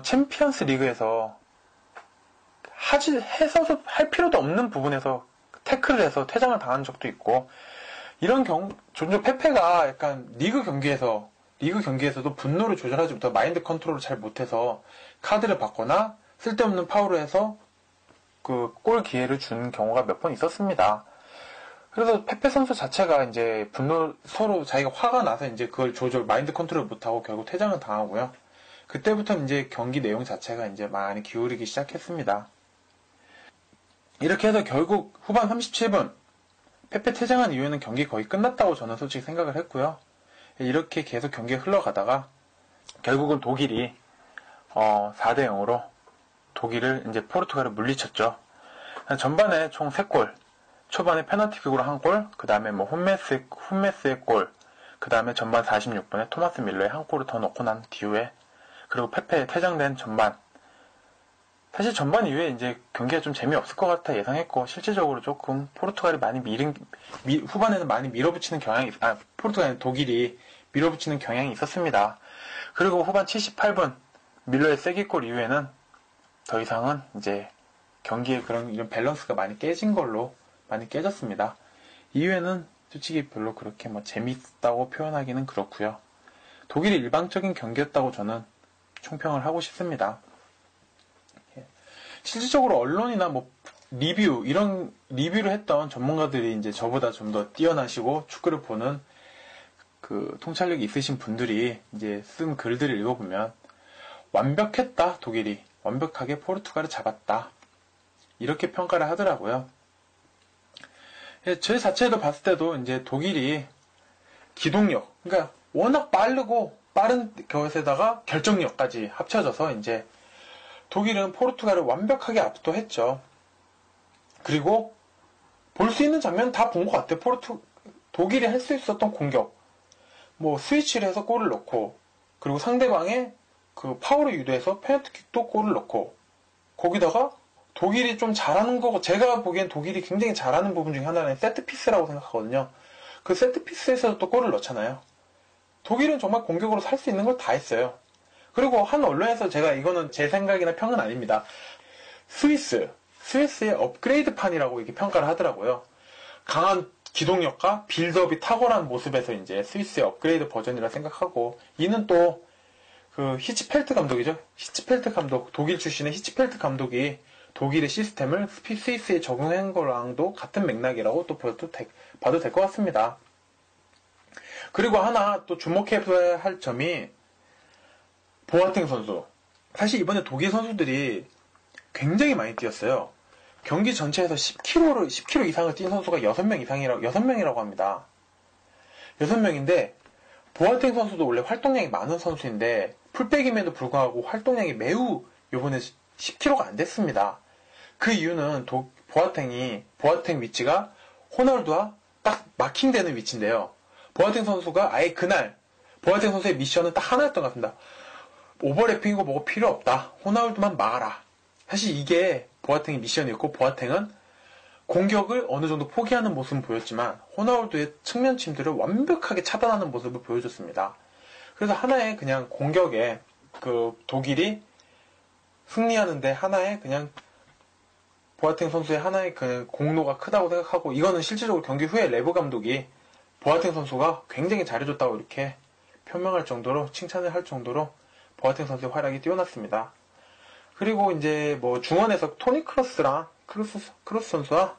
챔피언스 리그에서 할 필요도 없는 부분에서 태클을 해서 퇴장을 당한 적도 있고, 이런 종종 페페가 약간 리그 경기에서도 분노를 조절하지 못하고 마인드 컨트롤을 잘 못해서 카드를 받거나 쓸데없는 파울을 해서 그 골 기회를 준 경우가 몇 번 있었습니다. 그래서 페페 선수 자체가 이제 서로 자기가 화가 나서 이제 그걸 마인드 컨트롤 못하고 결국 퇴장을 당하고요. 그때부터 이제 경기 내용 자체가 이제 많이 기울이기 시작했습니다. 이렇게 해서 결국 후반 37분, 페페 퇴장한 이후에는 경기 거의 끝났다고 저는 솔직히 생각을 했고요. 이렇게 계속 경기가 흘러가다가 결국은 독일이 4대 0으로 독일을 이제 포르투갈을 물리쳤죠. 전반에 총 3골, 초반에 페널티킥으로 1골, 그 다음에 훈메스의 골, 그 다음에 전반 46분에 토마스 밀러의 1골을 더 넣고 난 뒤에, 그리고 페페 퇴장된 전반. 사실 전반 이후에 이제 경기가 좀 재미없을 것 같아 예상했고, 실질적으로 조금 포르투갈이 많이 후반에는 많이 밀어붙이는 독일이 밀어붙이는 경향이 있었습니다. 그리고 후반 78분, 밀러의 쐐기골 이후에는 더 이상은 이제 경기의 이런 밸런스가 많이 깨졌습니다. 이후에는 솔직히 별로 그렇게 재밌다고 표현하기는 그렇고요. 독일이 일방적인 경기였다고 저는 총평을 하고 싶습니다. 실질적으로 언론이나 이런 리뷰를 했던 전문가들이 이제 저보다 좀 더 뛰어나시고 축구를 보는 그 통찰력이 있으신 분들이 이제 쓴 글들을 읽어보면 완벽했다, 독일이. 완벽하게 포르투갈을 잡았다. 이렇게 평가를 하더라고요. 제 자체도 봤을 때도 이제 독일이 기동력, 그러니까 워낙 빠른 것에다가 결정력까지 합쳐져서 이제 독일은 포르투갈을 완벽하게 압도했죠. 그리고 볼 수 있는 장면 다 본 것 같아요. 독일이 할 수 있었던 공격, 스위치를 해서 골을 넣고, 그리고 상대방의 그 파울을 유도해서 페널티킥도 골을 넣고, 거기다가 독일이 좀 잘하는 거, 제가 보기엔 독일이 굉장히 잘하는 부분 중에 하나는 세트피스라고 생각하거든요. 그 세트피스에서 또 골을 넣잖아요. 독일은 정말 공격으로 살 수 있는 걸 다 했어요. 그리고 한 언론에서 이거는 제 생각이나 평은 아닙니다. 스위스의 업그레이드판이라고 이렇게 평가를 하더라고요. 강한 기동력과 빌드업이 탁월한 모습에서 이제 스위스의 업그레이드 버전이라 생각하고, 이는 또 히치펠트 감독이죠. 독일 출신의 히치펠트 감독이 독일의 시스템을 스위스에 적용한 거랑도 같은 맥락이라고 또 봐도 될 것 같습니다. 그리고 하나 또 주목해야 할 점이 보아탱 선수. 사실 이번에 독일 선수들이 굉장히 많이 뛰었어요. 경기 전체에서 10km 이상을 뛴 선수가 6명이라고 합니다. 6명인데, 보아탱 선수도 원래 활동량이 많은 선수인데, 풀백임에도 불구하고 활동량이 매우 요번에 10km가 안 됐습니다. 그 이유는 보아탱 위치가 호날두와 딱 마킹되는 위치인데요. 보아탱 선수가 아예 그날 보아탱 선수의 미션은 딱 하나였던 것 같습니다. 오버래핑이고 뭐고 필요 없다. 호나우두만 막아라. 사실 이게 보아탱의 미션이었고, 보아탱은 공격을 어느 정도 포기하는 모습은 보였지만 호나우두의 측면 침투를 완벽하게 차단하는 모습을 보여줬습니다. 그래서 하나의 그냥 공격에 그 독일이 승리하는데 하나의 그냥 보아탱 선수의 하나의 그 공로가 크다고 생각하고, 이거는 실질적으로 경기 후에 레브 감독이 보아탱 선수가 굉장히 잘해줬다고 이렇게 표명할 정도로, 칭찬을 할 정도로 보아탱 선수의 활약이 뛰어났습니다. 그리고 이제 뭐 중원에서 토니 크로스랑 크로스 선수와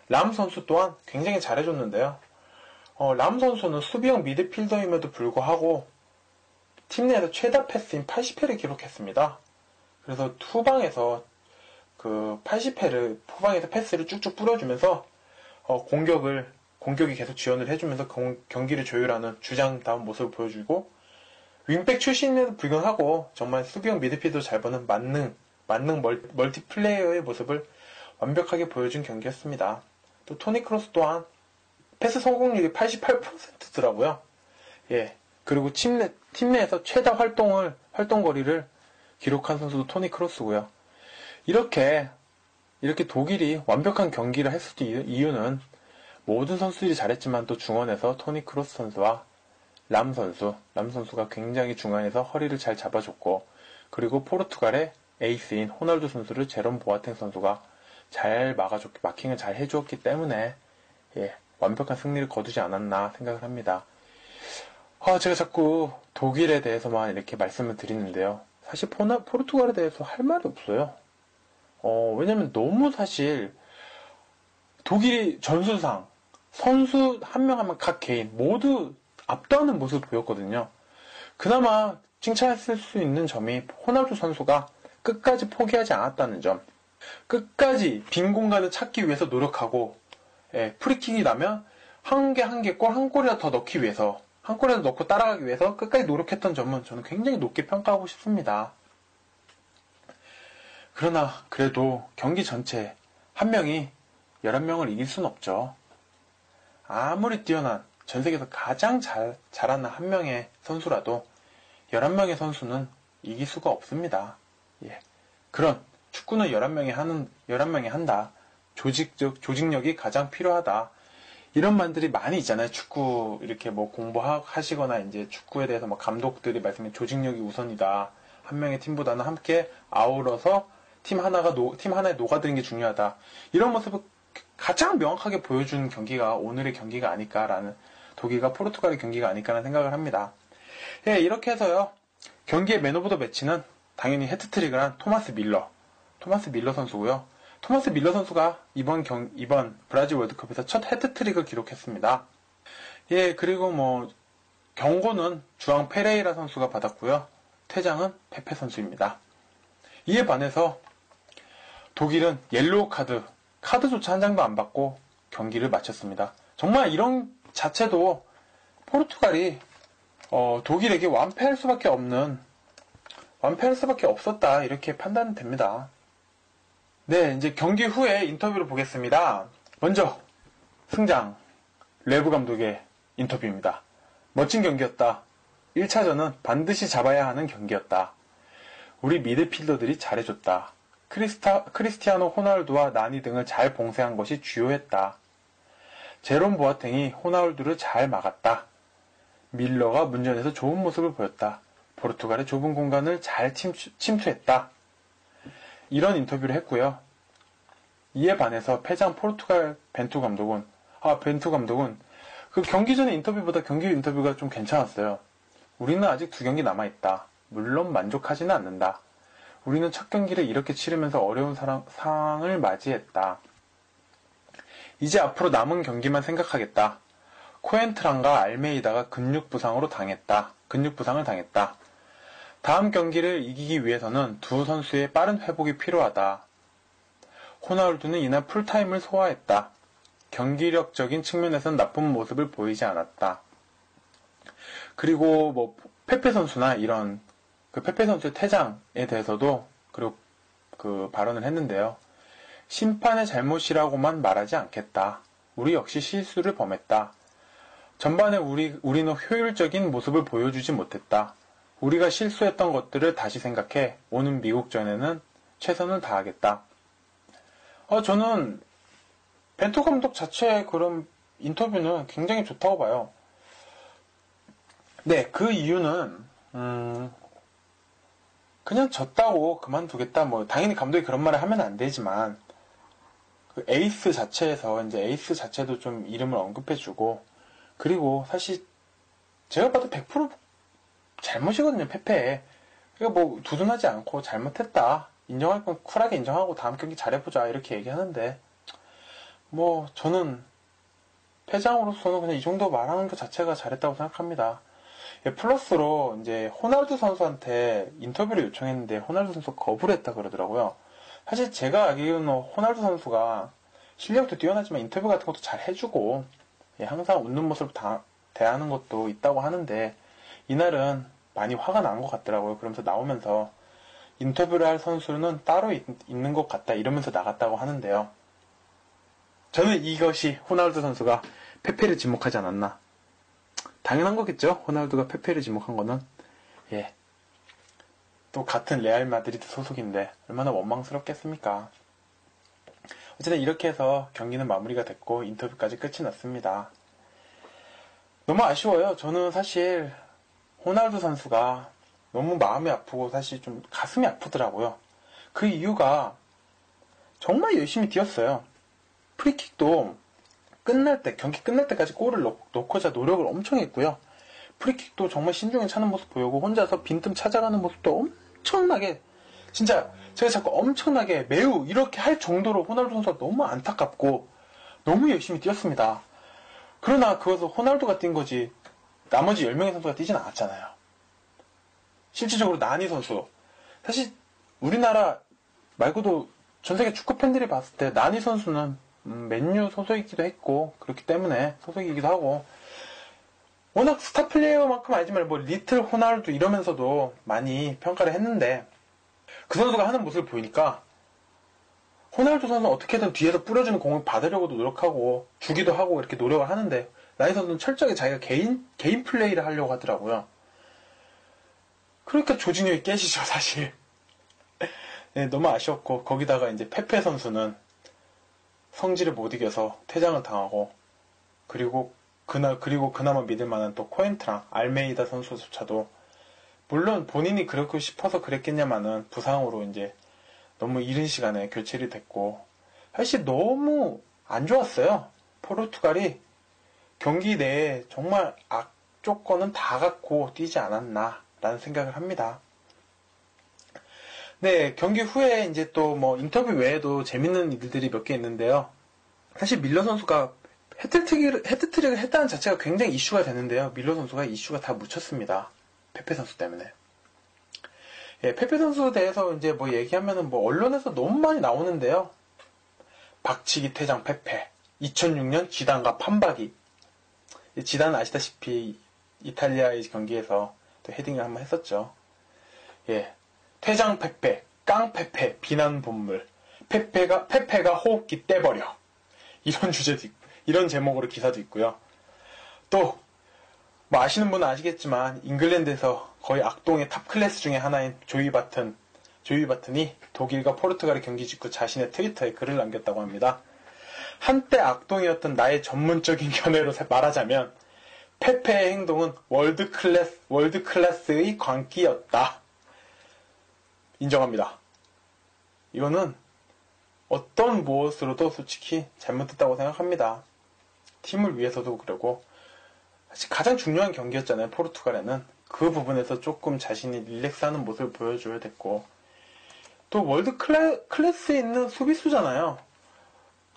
람 선수 또한 굉장히 잘해줬는데요. 람 선수는 수비형 미드필더임에도 불구하고 팀 내에서 최다 패스인 80회를 기록했습니다. 그래서 후방에서 그 80회를 후방에서 패스를 쭉쭉 뿌려주면서 공격이 계속 지원을 해주면서 경기를 조율하는 주장다운 모습을 보여주고, 윙백 출신에도 불구하고 정말 수비형 미드필더 잘 보는 만능 멀티플레이어의 모습을 완벽하게 보여준 경기였습니다. 또 토니 크로스 또한 패스 성공률이 88%더라고요. 예. 그리고 팀 내에서 최다 활동거리를 기록한 선수도 토니 크로스고요. 이렇게 독일이 완벽한 경기를 했을 이유는 모든 선수들이 잘했지만 또 중원에서 토니 크로스 선수와 람 선수가 굉장히 중앙에서 허리를 잘 잡아줬고, 그리고 포르투갈의 에이스인 호날두 선수를 제롬 보아탱 선수가 잘 마킹을 잘 해주었기 때문에 완벽한 승리를 거두지 않았나 생각을 합니다. 제가 자꾸 독일에 대해서만 이렇게 말씀을 드리는데요. 사실 포르투갈에 대해서 할 말이 없어요. 왜냐면 너무 사실 독일이 전술상 선수 한 명 한 명 각 개인 모두 압도하는 모습을 보였거든요. 그나마 칭찬했을 수 있는 점이 호날두 선수가 끝까지 포기하지 않았다는 점, 끝까지 빈 공간을 찾기 위해서 노력하고, 프리킥이 나면 한 개 골 한 골이라도 더 넣기 위해서, 한 골이라도 넣고 따라가기 위해서 끝까지 노력했던 점은 저는 굉장히 높게 평가하고 싶습니다. 그러나 그래도 경기 전체 한 명이 11명을 이길 순 없죠. 아무리 뛰어난 전 세계에서 가장 잘하는 한 명의 선수라도 11명의 선수는 이길 수가 없습니다. 그런 축구는 11명이 한다. 조직력이 가장 필요하다. 이런 말들이 많이 있잖아요. 축구 이렇게 뭐 공부하시거나 이제 축구에 대해서 뭐 감독들이 말씀해 조직력이 우선이다. 한 명의 팀보다는 함께 아우러서 팀 하나에 녹아드는 게 중요하다. 이런 모습을 가장 명확하게 보여준 경기가 오늘의 경기가 아닐까라는, 독일과 포르투갈의 경기가 아닐까라는 생각을 합니다. 이렇게 해서요. 경기의 맨 오브 더 매치는 당연히 해트트릭을 한 토마스 밀러 선수고요. 토마스 밀러 선수가 이번 브라질 월드컵에서 첫 해트트릭을 기록했습니다. 그리고 뭐 경고는 주앙 페레이라 선수가 받았고요. 퇴장은 페페 선수입니다. 이에 반해서 독일은 옐로우 카드조차 한 장도 안 받고 경기를 마쳤습니다. 정말 이런 자체도 포르투갈이 독일에게 완패할 수밖에 없었다, 이렇게 판단됩니다. 이제 경기 후에 인터뷰를 보겠습니다. 먼저 승장 레브 감독의 인터뷰입니다. 멋진 경기였다. 1차전은 반드시 잡아야 하는 경기였다. 우리 미드필더들이 잘해줬다. 크리스티아노 호날두와 나니 등을 잘 봉쇄한 것이 주요했다. 제롬 보아탱이 호날두를 잘 막았다. 밀러가 문전에서 좋은 모습을 보였다. 포르투갈의 좁은 공간을 잘 침투했다. 이런 인터뷰를 했고요. 이에 반해서 패장 포르투갈 벤투 감독은 그 경기 전의 인터뷰보다 경기 인터뷰가 좀 괜찮았어요. 우리는 아직 2경기 남아있다. 물론 만족하지는 않는다. 우리는 첫 경기를 이렇게 치르면서 어려운 상황을 맞이했다. 이제 앞으로 남은 경기만 생각하겠다. 코엔트란과 알메이다가 근육 부상을 당했다. 다음 경기를 이기기 위해서는 두 선수의 빠른 회복이 필요하다. 호나우두는 이날 풀타임을 소화했다. 경기력적인 측면에서는 나쁜 모습을 보이지 않았다. 그리고 뭐 페페 선수나 이런 페페 선수의 퇴장에 대해서도 그 발언을 했는데요. 심판의 잘못이라고만 말하지 않겠다. 우리 역시 실수를 범했다. 전반에 우리는 효율적인 모습을 보여주지 못했다. 우리가 실수했던 것들을 다시 생각해 오는 미국전에는 최선을 다하겠다. 저는 벤투 감독 자체의 그런 인터뷰는 굉장히 좋다고 봐요. 네, 그 이유는 그냥 졌다고 그만두겠다. 뭐 당연히 감독이 그런 말을 하면 안 되지만 그 에이스 자체에서 이제 에이스 자체도 좀 이름을 언급해주고 그리고 사실 제가 봐도 100% 잘못이거든요. 페페. 그러니까 뭐 두둔하지 않고 잘못했다. 인정할 건 쿨하게 인정하고 다음 경기 잘해보자 이렇게 얘기하는데 뭐 저는 패장으로서는 그냥 이 정도 말하는 것 자체가 잘했다고 생각합니다. 플러스로 이제 호날두 선수한테 인터뷰를 요청했는데 호날두 선수 거부를 했다 그러더라고요. 사실 제가 알기로는 호날두 선수가 실력도 뛰어나지만 인터뷰 같은 것도 잘 해주고 항상 웃는 모습을 대하는 것도 있다고 하는데 이날은 많이 화가 난 것 같더라고요. 그러면서 나오면서 인터뷰를 할 선수는 따로 있는 것 같다 이러면서 나갔다고 하는데요. 저는 이것이 호날두 선수가 페페를 지목하지 않았나. 당연한 거겠죠. 호날두가 페페를 지목한 거는. 예. 또 같은 레알 마드리드 소속인데 얼마나 원망스럽겠습니까. 어쨌든 이렇게 해서 경기는 마무리가 됐고 인터뷰까지 끝이 났습니다. 너무 아쉬워요. 저는 사실 호날두 선수가 너무 마음이 아프고 사실 좀 가슴이 아프더라고요. 그 이유가 정말 열심히 뛰었어요. 프리킥도 경기 끝날 때까지 골을 넣고자 노력을 엄청 했고요. 프리킥도 정말 신중히 차는 모습 보이고 혼자서 빈틈 찾아가는 모습도 엄청나게 진짜 제가 자꾸 엄청나게 매우 이렇게 할 정도로 호날두 선수가 너무 안타깝고 너무 열심히 뛰었습니다. 그러나 그것은 호날두가 뛴 거지 나머지 10명의 선수가 뛰진 않았잖아요. 실질적으로 나니 선수 사실 우리나라 말고도 전세계 축구 팬들이 봤을 때 나니 선수는 맨유 소속이기도 했고 그렇기 때문에 소속이기도 하고 워낙 스타 플레이어만큼 아니지만 뭐 리틀 호날두 이러면서도 많이 평가를 했는데 그 선수가 하는 모습을 보니까 호날두 선수는 어떻게든 뒤에서 뿌려주는 공을 받으려고도 노력하고 주기도 하고 이렇게 노력을 하는데 나니 선수는 철저하게 자기가 개인 플레이를 하려고 하더라고요. 그러니까 조직력이 깨지죠 사실. 네, 너무 아쉬웠고 거기다가 이제 페페 선수는 성질을 못 이겨서 퇴장을 당하고 그리고 그나마 믿을 만한 또 코엔트랑 알메이다 선수조차도 물론 본인이 그렇고 싶어서 그랬겠냐마는 부상으로 이제 너무 이른 시간에 교체를 됐고 사실 너무 안 좋았어요. 포르투갈이 경기 내에 정말 악조건은 다 갖고 뛰지 않았나라는 생각을 합니다. 네, 경기 후에 이제 또 뭐 인터뷰 외에도 재밌는 일들이 몇 개 있는데요. 사실 밀러 선수가 헤드트릭을 했다는 자체가 굉장히 이슈가 되는데요. 밀러 선수가 이슈가 다 묻혔습니다. 페페 선수 때문에. 예, 페페 선수에 대해서 이제 뭐 얘기하면은 뭐 언론에서 너무 많이 나오는데요. 박치기 퇴장 페페, 2006년 지단과 판박이. 지단은 아시다시피 이탈리아의 경기에서 또 헤딩을 한번 했었죠. 예. 퇴장 페페, 깡 페페, 비난 본물, 페페가 호흡기 떼버려. 이런 주제도 있고, 이런 제목으로 기사도 있고요. 또, 뭐 아시는 분은 아시겠지만, 잉글랜드에서 거의 악동의 탑 클래스 중에 하나인 조이 바튼이 독일과 포르투갈의 경기 직후 자신의 트위터에 글을 남겼다고 합니다. 한때 악동이었던 나의 전문적인 견해로 말하자면, 페페의 행동은 월드 클래스의 광기였다. 인정합니다. 이거는 어떤 무엇으로도 솔직히 잘못했다고 생각합니다. 팀을 위해서도 그러고 사실 가장 중요한 경기였잖아요. 포르투갈에는 그 부분에서 조금 자신이 릴렉스하는 모습을 보여줘야 됐고 또 월드 클래스에 있는 수비수잖아요.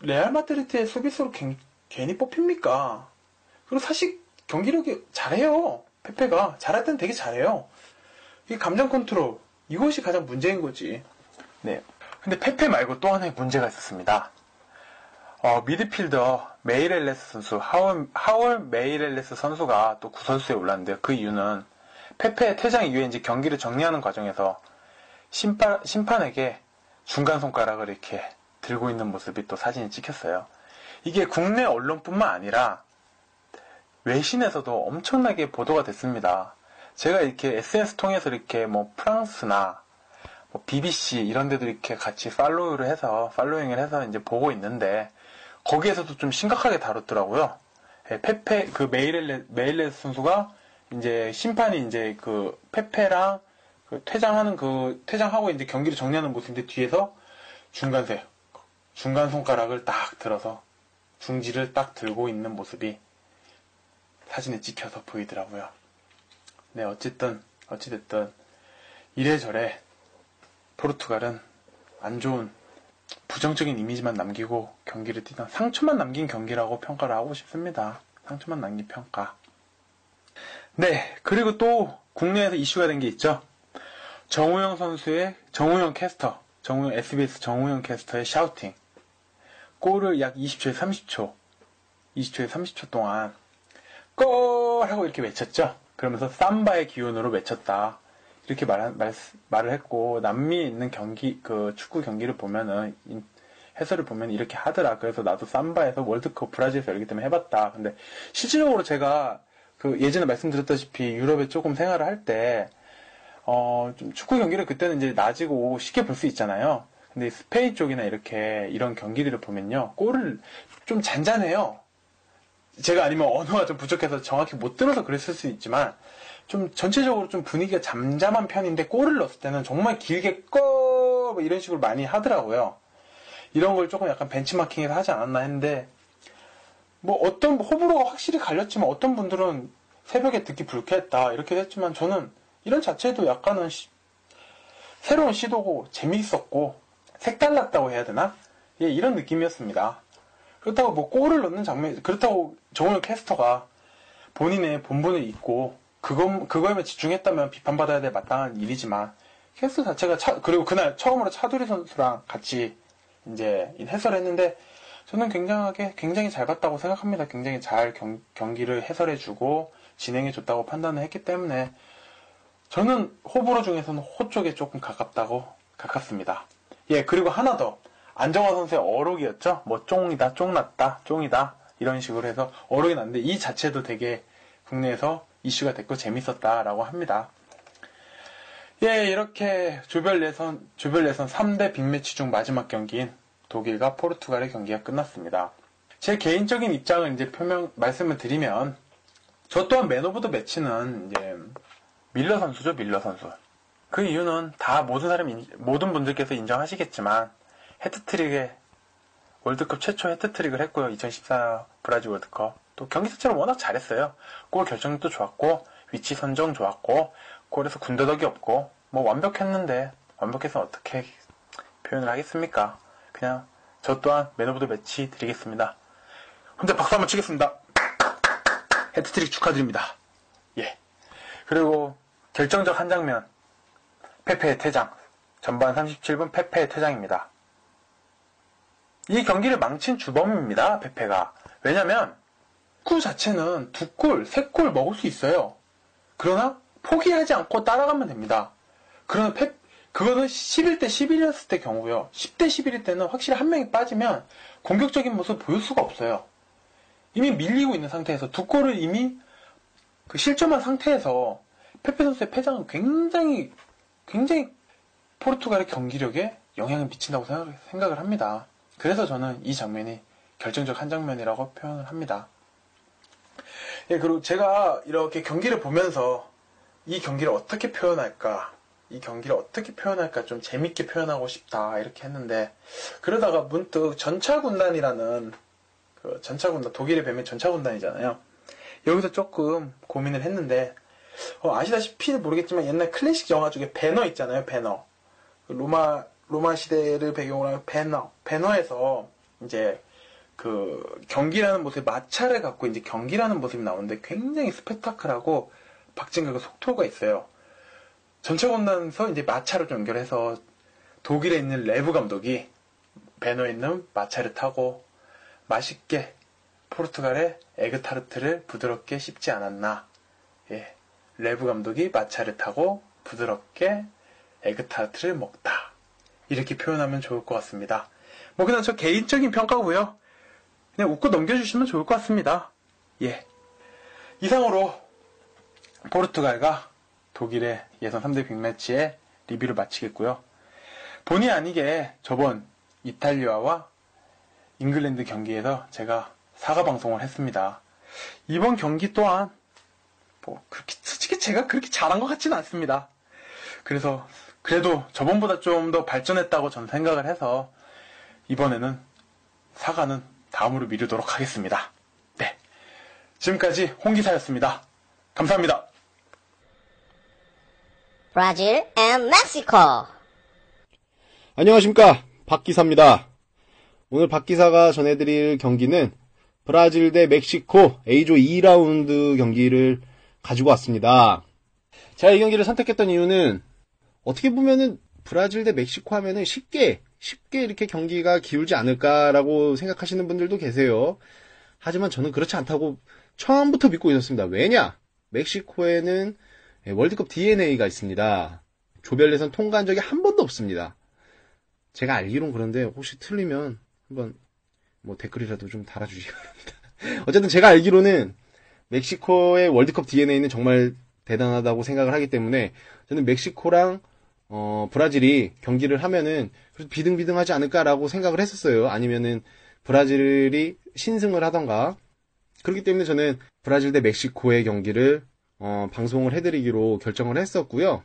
레알 마드리드의 수비수로 괜히 뽑힙니까? 그리고 사실 경기력이 잘해요. 페페가 잘할 땐 되게 잘해요. 이 감정 컨트롤 이것이 가장 문제인 거지. 네. 근데 페페 말고 또 하나의 문제가 있었습니다. 미드필더 메이렐레스 선수, 하울 메이렐레스 선수가 또 구선수에 올랐는데요. 그 이유는 페페의 퇴장 이후에 이제 경기를 정리하는 과정에서 심판에게 중간 손가락을 이렇게 들고 있는 모습이 또 사진이 찍혔어요. 이게 국내 언론뿐만 아니라 외신에서도 엄청나게 보도가 됐습니다. 제가 이렇게 SNS 통해서 이렇게 뭐 프랑스나 뭐 BBC 이런 데도 이렇게 같이 팔로잉을 해서 이제 보고 있는데, 거기에서도 좀 심각하게 다뤘더라고요. 페페, 그 메일레스 선수가 이제 심판이 이제 그 페페랑 그 퇴장하고 이제 경기를 정리하는 모습인데, 뒤에서 중간 손가락을 딱 들어서 중지를 딱 들고 있는 모습이 사진에 찍혀서 보이더라고요. 네, 어찌됐든 이래저래 포르투갈은 안 좋은 부정적인 이미지만 남기고 경기를 뛰던 상처만 남긴 경기라고 평가를 하고 싶습니다. 상처만 남긴 평가. 네, 그리고 또 국내에서 이슈가 된 게 있죠. SBS 정우영 캐스터의 샤우팅. 골을 약 20초에 30초 동안 골! 하고 이렇게 외쳤죠. 그러면서 삼바의 기운으로 외쳤다. 이렇게 말을 했고, 남미에 있는 축구 경기를 보면은, 해설을 보면 이렇게 하더라. 그래서 나도 삼바에서 월드컵 브라질에서 열기 때문에 해봤다. 근데 실질적으로 제가 예전에 말씀드렸다시피 유럽에 조금 생활을 할 때, 좀 축구 경기를 그때는 이제 낮이고 쉽게 볼 수 있잖아요. 근데 스페인 쪽이나 이런 경기들을 보면요. 골을 좀 잔잔해요. 제가 아니면 언어가 좀 부족해서 정확히 못 들어서 그랬을 수 있지만, 좀 전체적으로 좀 분위기가 잠잠한 편인데, 골을 넣었을 때는 정말 길게 뭐 이런 식으로 많이 하더라고요. 이런 걸 조금 약간 벤치마킹해서 하지 않았나 했는데, 뭐 어떤 호불호가 확실히 갈렸지만, 어떤 분들은 새벽에 듣기 불쾌했다 이렇게 했지만, 저는 이런 자체도 약간은 새로운 시도고 재미있었고 색달랐다고 해야 되나? 예, 이런 느낌이었습니다. 그렇다고 뭐 골을 넣는 장면, 그렇다고 정우영 캐스터가 본인의 본분을 잊고 그거에만 집중했다면 비판받아야 될 마땅한 일이지만, 캐스터 자체가 그리고 그날 처음으로 차두리 선수랑 같이 이제 해설했는데, 저는 굉장히 잘 봤다고 생각합니다. 굉장히 잘 경기를 해설해주고 진행해줬다고 판단을 했기 때문에, 저는 호불호 중에서는 호 쪽에 조금 가깝습니다. 예, 그리고 하나 더. 안정환 선수의 어록이었죠? 뭐, 쫑이다, 쫑났다, 쫑이다. 이런 식으로 해서 어록이 났는데, 이 자체도 되게 국내에서 이슈가 됐고 재밌었다라고 합니다. 예, 이렇게 조별 예선 3대 빅매치 중 마지막 경기인 독일과 포르투갈의 경기가 끝났습니다. 제 개인적인 입장을 이제 말씀을 드리면, 저 또한 맨 오브 더 매치는 이제 밀러 선수죠, 밀러 선수. 그 이유는 다 모든 분들께서 인정하시겠지만, 월드컵 최초 해트트릭을 했고요. 2014 브라질 월드컵. 또 경기 자체를 워낙 잘했어요. 골 결정력도 좋았고, 위치 선정 좋았고, 골에서 군더더기 없고, 뭐 완벽했는데, 완벽해서 어떻게 표현을 하겠습니까? 그냥 저 또한 맨 오브 더 매치 드리겠습니다. 혼자 박수 한번 치겠습니다. 해트트릭 축하드립니다. 예. 그리고 결정적 한 장면, 페페의 퇴장. 전반 37분 페페의 퇴장입니다. 이 경기를 망친 주범입니다, 페페가. 왜냐면 축구 자체는 2골, 3골 먹을 수 있어요. 그러나 포기하지 않고 따라가면 됩니다. 그러나 그거는 11대 11이었을 때 경우고요. 10대 11일 때는 확실히 한 명이 빠지면 공격적인 모습을 보일 수가 없어요. 이미 밀리고 있는 상태에서 2골을 이미 실점한 상태에서 페페 선수의 패장은 굉장히 포르투갈의 경기력에 영향을 미친다고 생각을 합니다. 그래서 저는 이 장면이 결정적 한 장면이라고 표현을 합니다. 예, 그리고 제가 이렇게 경기를 보면서 이 경기를 어떻게 표현할까 좀 재밌게 표현하고 싶다 이렇게 했는데, 그러다가 문득 전차군단이라는 독일의 별명 전차군단이잖아요. 여기서 조금 고민을 했는데, 아시다시피 모르겠지만 옛날 클래식 영화 중에 배너 있잖아요. 배너. 로마 시대를 배경으로 한 배너에서 이제 경기라는 모습에 마차를 갖고 이제 경기라는 모습이 나오는데, 굉장히 스펙타클하고 박진감과 속도가 있어요. 전차군단에서 이제 마차를 연결해서 독일에 있는 레브 감독이 배너에 있는 마차를 타고 맛있게 포르투갈의 에그타르트를 부드럽게 씹지 않았나. 예, 레브 감독이 마차를 타고 부드럽게 에그타르트를 먹다. 이렇게 표현하면 좋을 것 같습니다. 뭐 그냥 저 개인적인 평가고요. 그냥 웃고 넘겨주시면 좋을 것 같습니다. 예. 이상으로 포르투갈과 독일의 예선 3대 빅매치의 리뷰를 마치겠고요. 본의 아니게 저번 이탈리아와 잉글랜드 경기에서 제가 사과 방송을 했습니다. 이번 경기 또한 솔직히 제가 그렇게 잘한 것 같지는 않습니다. 그래도 저번보다 좀 더 발전했다고 전 생각을 해서 이번에는 사과는 다음으로 미루도록 하겠습니다. 네, 지금까지 홍기사였습니다. 감사합니다. 브라질 and 멕시코. 안녕하십니까, 박기사입니다. 오늘 박기사가 전해드릴 경기는 브라질 대 멕시코 A조 2라운드 경기를 가지고 왔습니다. 제가 이 경기를 선택했던 이유는 어떻게 보면은 브라질 대 멕시코 하면은 쉽게 이렇게 경기가 기울지 않을까라고 생각하시는 분들도 계세요. 하지만 저는 그렇지 않다고 처음부터 믿고 있었습니다. 왜냐? 멕시코에는 월드컵 DNA가 있습니다. 조별 예선 통과한 적이 한 번도 없습니다. 제가 알기론 그런데 혹시 틀리면 한번 댓글이라도 좀 달아주시기 바랍니다. 어쨌든 제가 알기로는 멕시코의 월드컵 DNA는 정말 대단하다고 생각을 하기 때문에 저는 멕시코랑 브라질이 경기를 하면은 그래도 비등비등하지 않을까라고 생각을 했었어요. 아니면은 브라질이 신승을 하던가. 그렇기 때문에 저는 브라질 대 멕시코의 경기를 방송을 해드리기로 결정을 했었고요.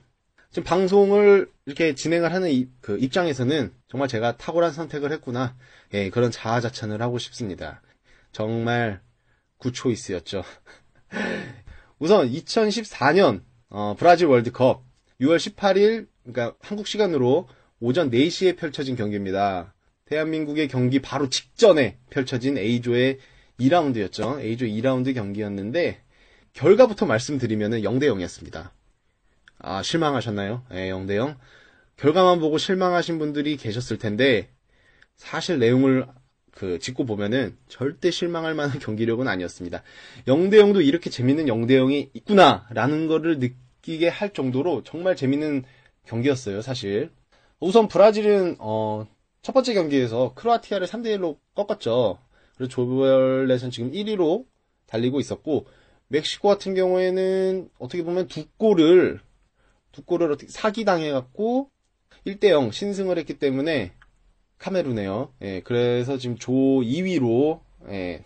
지금 방송을 이렇게 진행을 하는 그 입장에서는 정말 제가 탁월한 선택을 했구나. 예, 그런 자아자찬을 하고 싶습니다. 정말 굿초이스였죠. 우선 2014년 브라질 월드컵 6월 18일, 그러니까 한국 시간으로 오전 4시에 펼쳐진 경기입니다. 대한민국의 경기 바로 직전에 펼쳐진 A조의 2라운드였죠. A조 2라운드 경기였는데 결과부터 말씀드리면은 0대 0이었습니다. 아, 실망하셨나요? 네, 0대 0. 결과만 보고 실망하신 분들이 계셨을 텐데 사실 내용을 짚고 보면은 절대 실망할 만한 경기력은 아니었습니다. 0대 0도 이렇게 재밌는 0대 0이 있구나라는 거를 느끼게 할 정도로 정말 재밌는 경기였어요, 사실. 우선 브라질은 첫 번째 경기에서 크로아티아를 3대 1로 꺾었죠. 그리고 조별 예선 지금 1위로 달리고 있었고, 멕시코 같은 경우에는 어떻게 보면 두 골을 어떻게 사기당해갖고 1대 0 신승을 했기 때문에 카메루네요. 예, 그래서 지금 조 2위로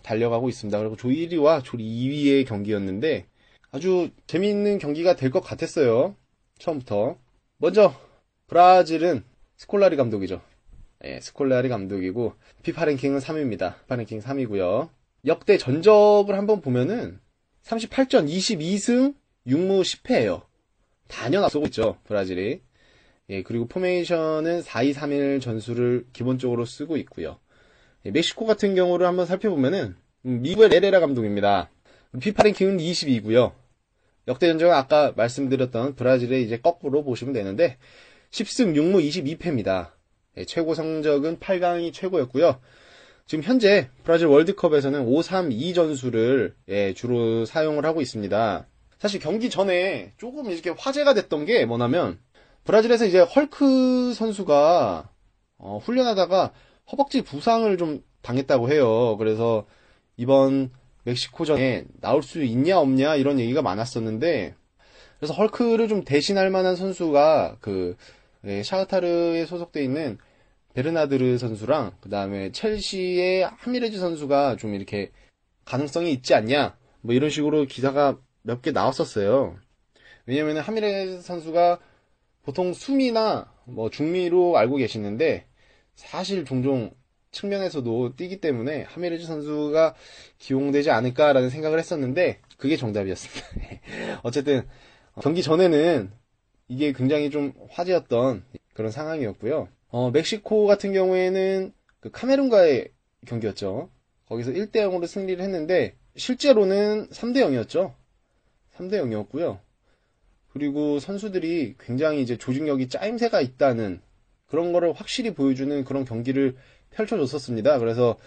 달려가고 있습니다. 그리고 조 1위와 조 2위의 경기였는데 아주 재미있는 경기가 될 것 같았어요. 처음부터. 먼저 브라질은 스콜라리 감독이죠. 예, 스콜라리 감독이고 피파 랭킹은 3위입니다. 피파 랭킹 3위고요. 역대 전적을 한번 보면은 38전 22승 6무 10패예요. 단연 앞서고 있죠, 브라질이. 예, 그리고 포메이션은 4-2-3-1 전술을 기본적으로 쓰고 있고요. 예, 멕시코 같은 경우를 한번 살펴보면은 미구엘 에레라 감독입니다. 피파 랭킹은 22고요. 역대 전적은 아까 말씀드렸던 브라질의 이제 거꾸로 보시면 되는데 10승 6무 22패입니다. 예, 최고 성적은 8강이 최고였고요. 지금 현재 브라질 월드컵에서는 5-3-2 전술을 주로 사용을 하고 있습니다. 사실 경기 전에 조금 이렇게 화제가 됐던 게 뭐냐면 브라질에서 이제 헐크 선수가 훈련하다가 허벅지 부상을 좀 당했다고 해요. 그래서 이번 멕시코전에 나올 수 있냐 없냐 이런 얘기가 많았었는데, 그래서 헐크를 좀 대신할 만한 선수가 샤흐타르에 소속돼 있는 베르나드르 선수랑 그 다음에 첼시의 하미레즈 선수가 좀 이렇게 가능성이 있지 않냐 뭐 이런 식으로 기사가 몇 개 나왔었어요. 왜냐면은 하미레즈 선수가 보통 수미나 뭐 중미로 알고 계시는데 사실 종종 측면에서도 뛰기 때문에 하미레즈 선수가 기용되지 않을까라는 생각을 했었는데 그게 정답이었습니다. 어쨌든 경기 전에는 이게 굉장히 좀 화제였던 그런 상황이었고요. 멕시코 같은 경우에는 그 카메룬과의 경기였죠. 거기서 1대 0으로 승리를 했는데 실제로는 3대 0이었죠. 3대 0이었고요. 그리고 선수들이 굉장히 이제 조직력이 짜임새가 있다는 그런 거를 확실히 보여주는 그런 경기를 펼쳐줬었습니다. 그래서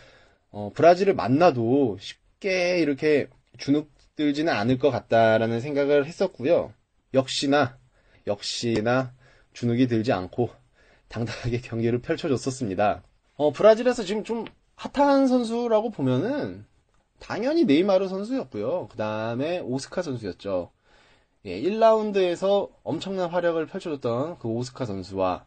브라질을 만나도 쉽게 이렇게 주눅들지는 않을 것 같다라는 생각을 했었고요. 역시나 주눅이 들지 않고 당당하게 경기를 펼쳐줬었습니다. 브라질에서 지금 좀 핫한 선수라고 보면은 당연히 네이마르 선수였고요. 그 다음에 오스카 선수였죠. 예, 1라운드에서 엄청난 활약을 펼쳐줬던 그 오스카 선수와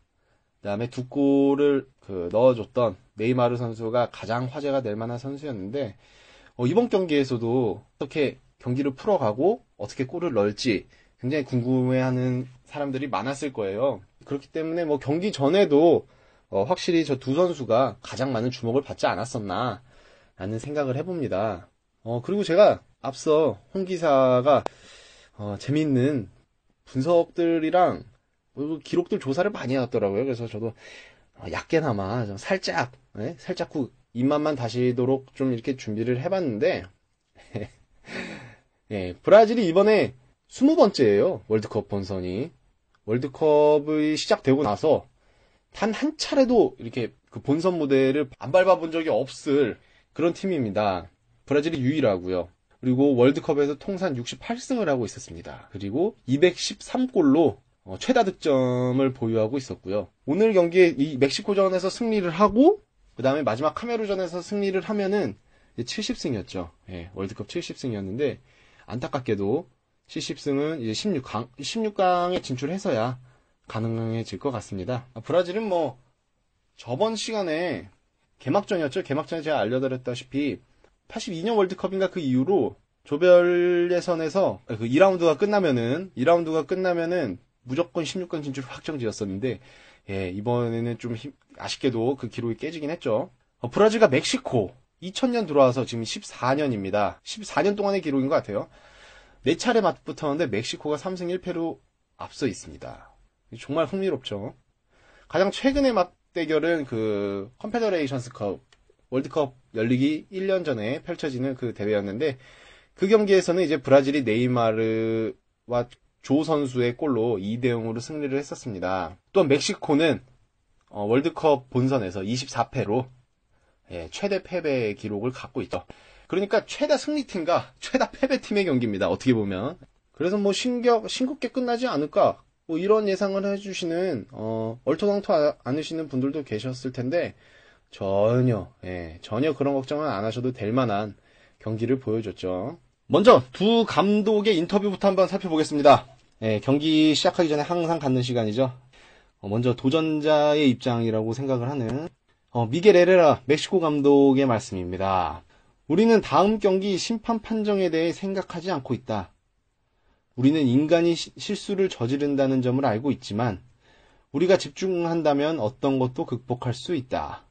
그 다음에 두 골을 넣어줬던 네이마르 선수가 가장 화제가 될 만한 선수였는데 이번 경기에서도 어떻게 경기를 풀어가고 어떻게 골을 넣을지 굉장히 궁금해하는 사람들이 많았을 거예요. 그렇기 때문에 뭐 경기 전에도 확실히 저 두 선수가 가장 많은 주목을 받지 않았었나 라는 생각을 해봅니다. 그리고 제가 앞서 홍 기사가 재밌는 분석들이랑 기록들 조사를 많이 해왔더라고요. 그래서 저도 얕게나마 좀 살짝 입맛만 다시도록 좀 이렇게 준비를 해봤는데 예, 브라질이 이번에 20번째예요. 월드컵 본선이. 월드컵이 시작되고 나서 단 한 차례도 이렇게 그 본선 무대를 안 밟아본 적이 없을 그런 팀입니다. 브라질이 유일하고요. 그리고 월드컵에서 통산 68승을 하고 있었습니다. 그리고 213골로 최다 득점을 보유하고 있었고요. 오늘 경기에 이 멕시코전에서 승리를 하고 그 다음에 마지막 카메루전에서 승리를 하면은 70승이었죠. 예, 월드컵 70승이었는데 안타깝게도 70승은 이제 16강에 진출해서야 가능해질 것 같습니다. 브라질은 뭐 저번 시간에 개막전이었죠. 개막전에 제가 알려드렸다시피 82년 월드컵인가 그 이후로 조별 예선에서 그 2라운드가 끝나면은 무조건 16강 진출 확정지었었는데 예, 이번에는 좀 아쉽게도 그 기록이 깨지긴 했죠. 브라질과 멕시코 2000년 들어와서 지금 14년입니다. 14년 동안의 기록인 것 같아요. 4차례 맞붙었는데 멕시코가 3승 1패로 앞서 있습니다. 정말 흥미롭죠. 가장 최근의 맞대결은 그 컨페더레이션스컵 월드컵 열리기 1년 전에 펼쳐지는 그 대회였는데 그 경기에서는 이제 브라질이 네이마르와 조 선수의 골로 2대0으로 승리를 했었습니다. 또한 멕시코는 월드컵 본선에서 24패로 예, 최대 패배 기록을 갖고 있죠. 그러니까 최다 승리팀과 최다 패배팀의 경기입니다. 어떻게 보면. 그래서 뭐 싱겁게 끝나지 않을까 뭐 이런 예상을 해주시는 얼토당토 않으시는 분들도 계셨을 텐데 전혀 그런 걱정은 안 하셔도 될 만한 경기를 보여줬죠. 먼저 두 감독의 인터뷰부터 한번 살펴보겠습니다. 예, 경기 시작하기 전에 항상 갖는 시간이죠. 먼저 도전자의 입장이라고 생각을 하는 미겔 에레라 멕시코 감독의 말씀입니다. 우리는 다음 경기 심판 판정에 대해 생각하지 않고 있다. 우리는 인간이 실수를 저지른다는 점을 알고 있지만 우리가 집중한다면 어떤 것도 극복할 수 있다.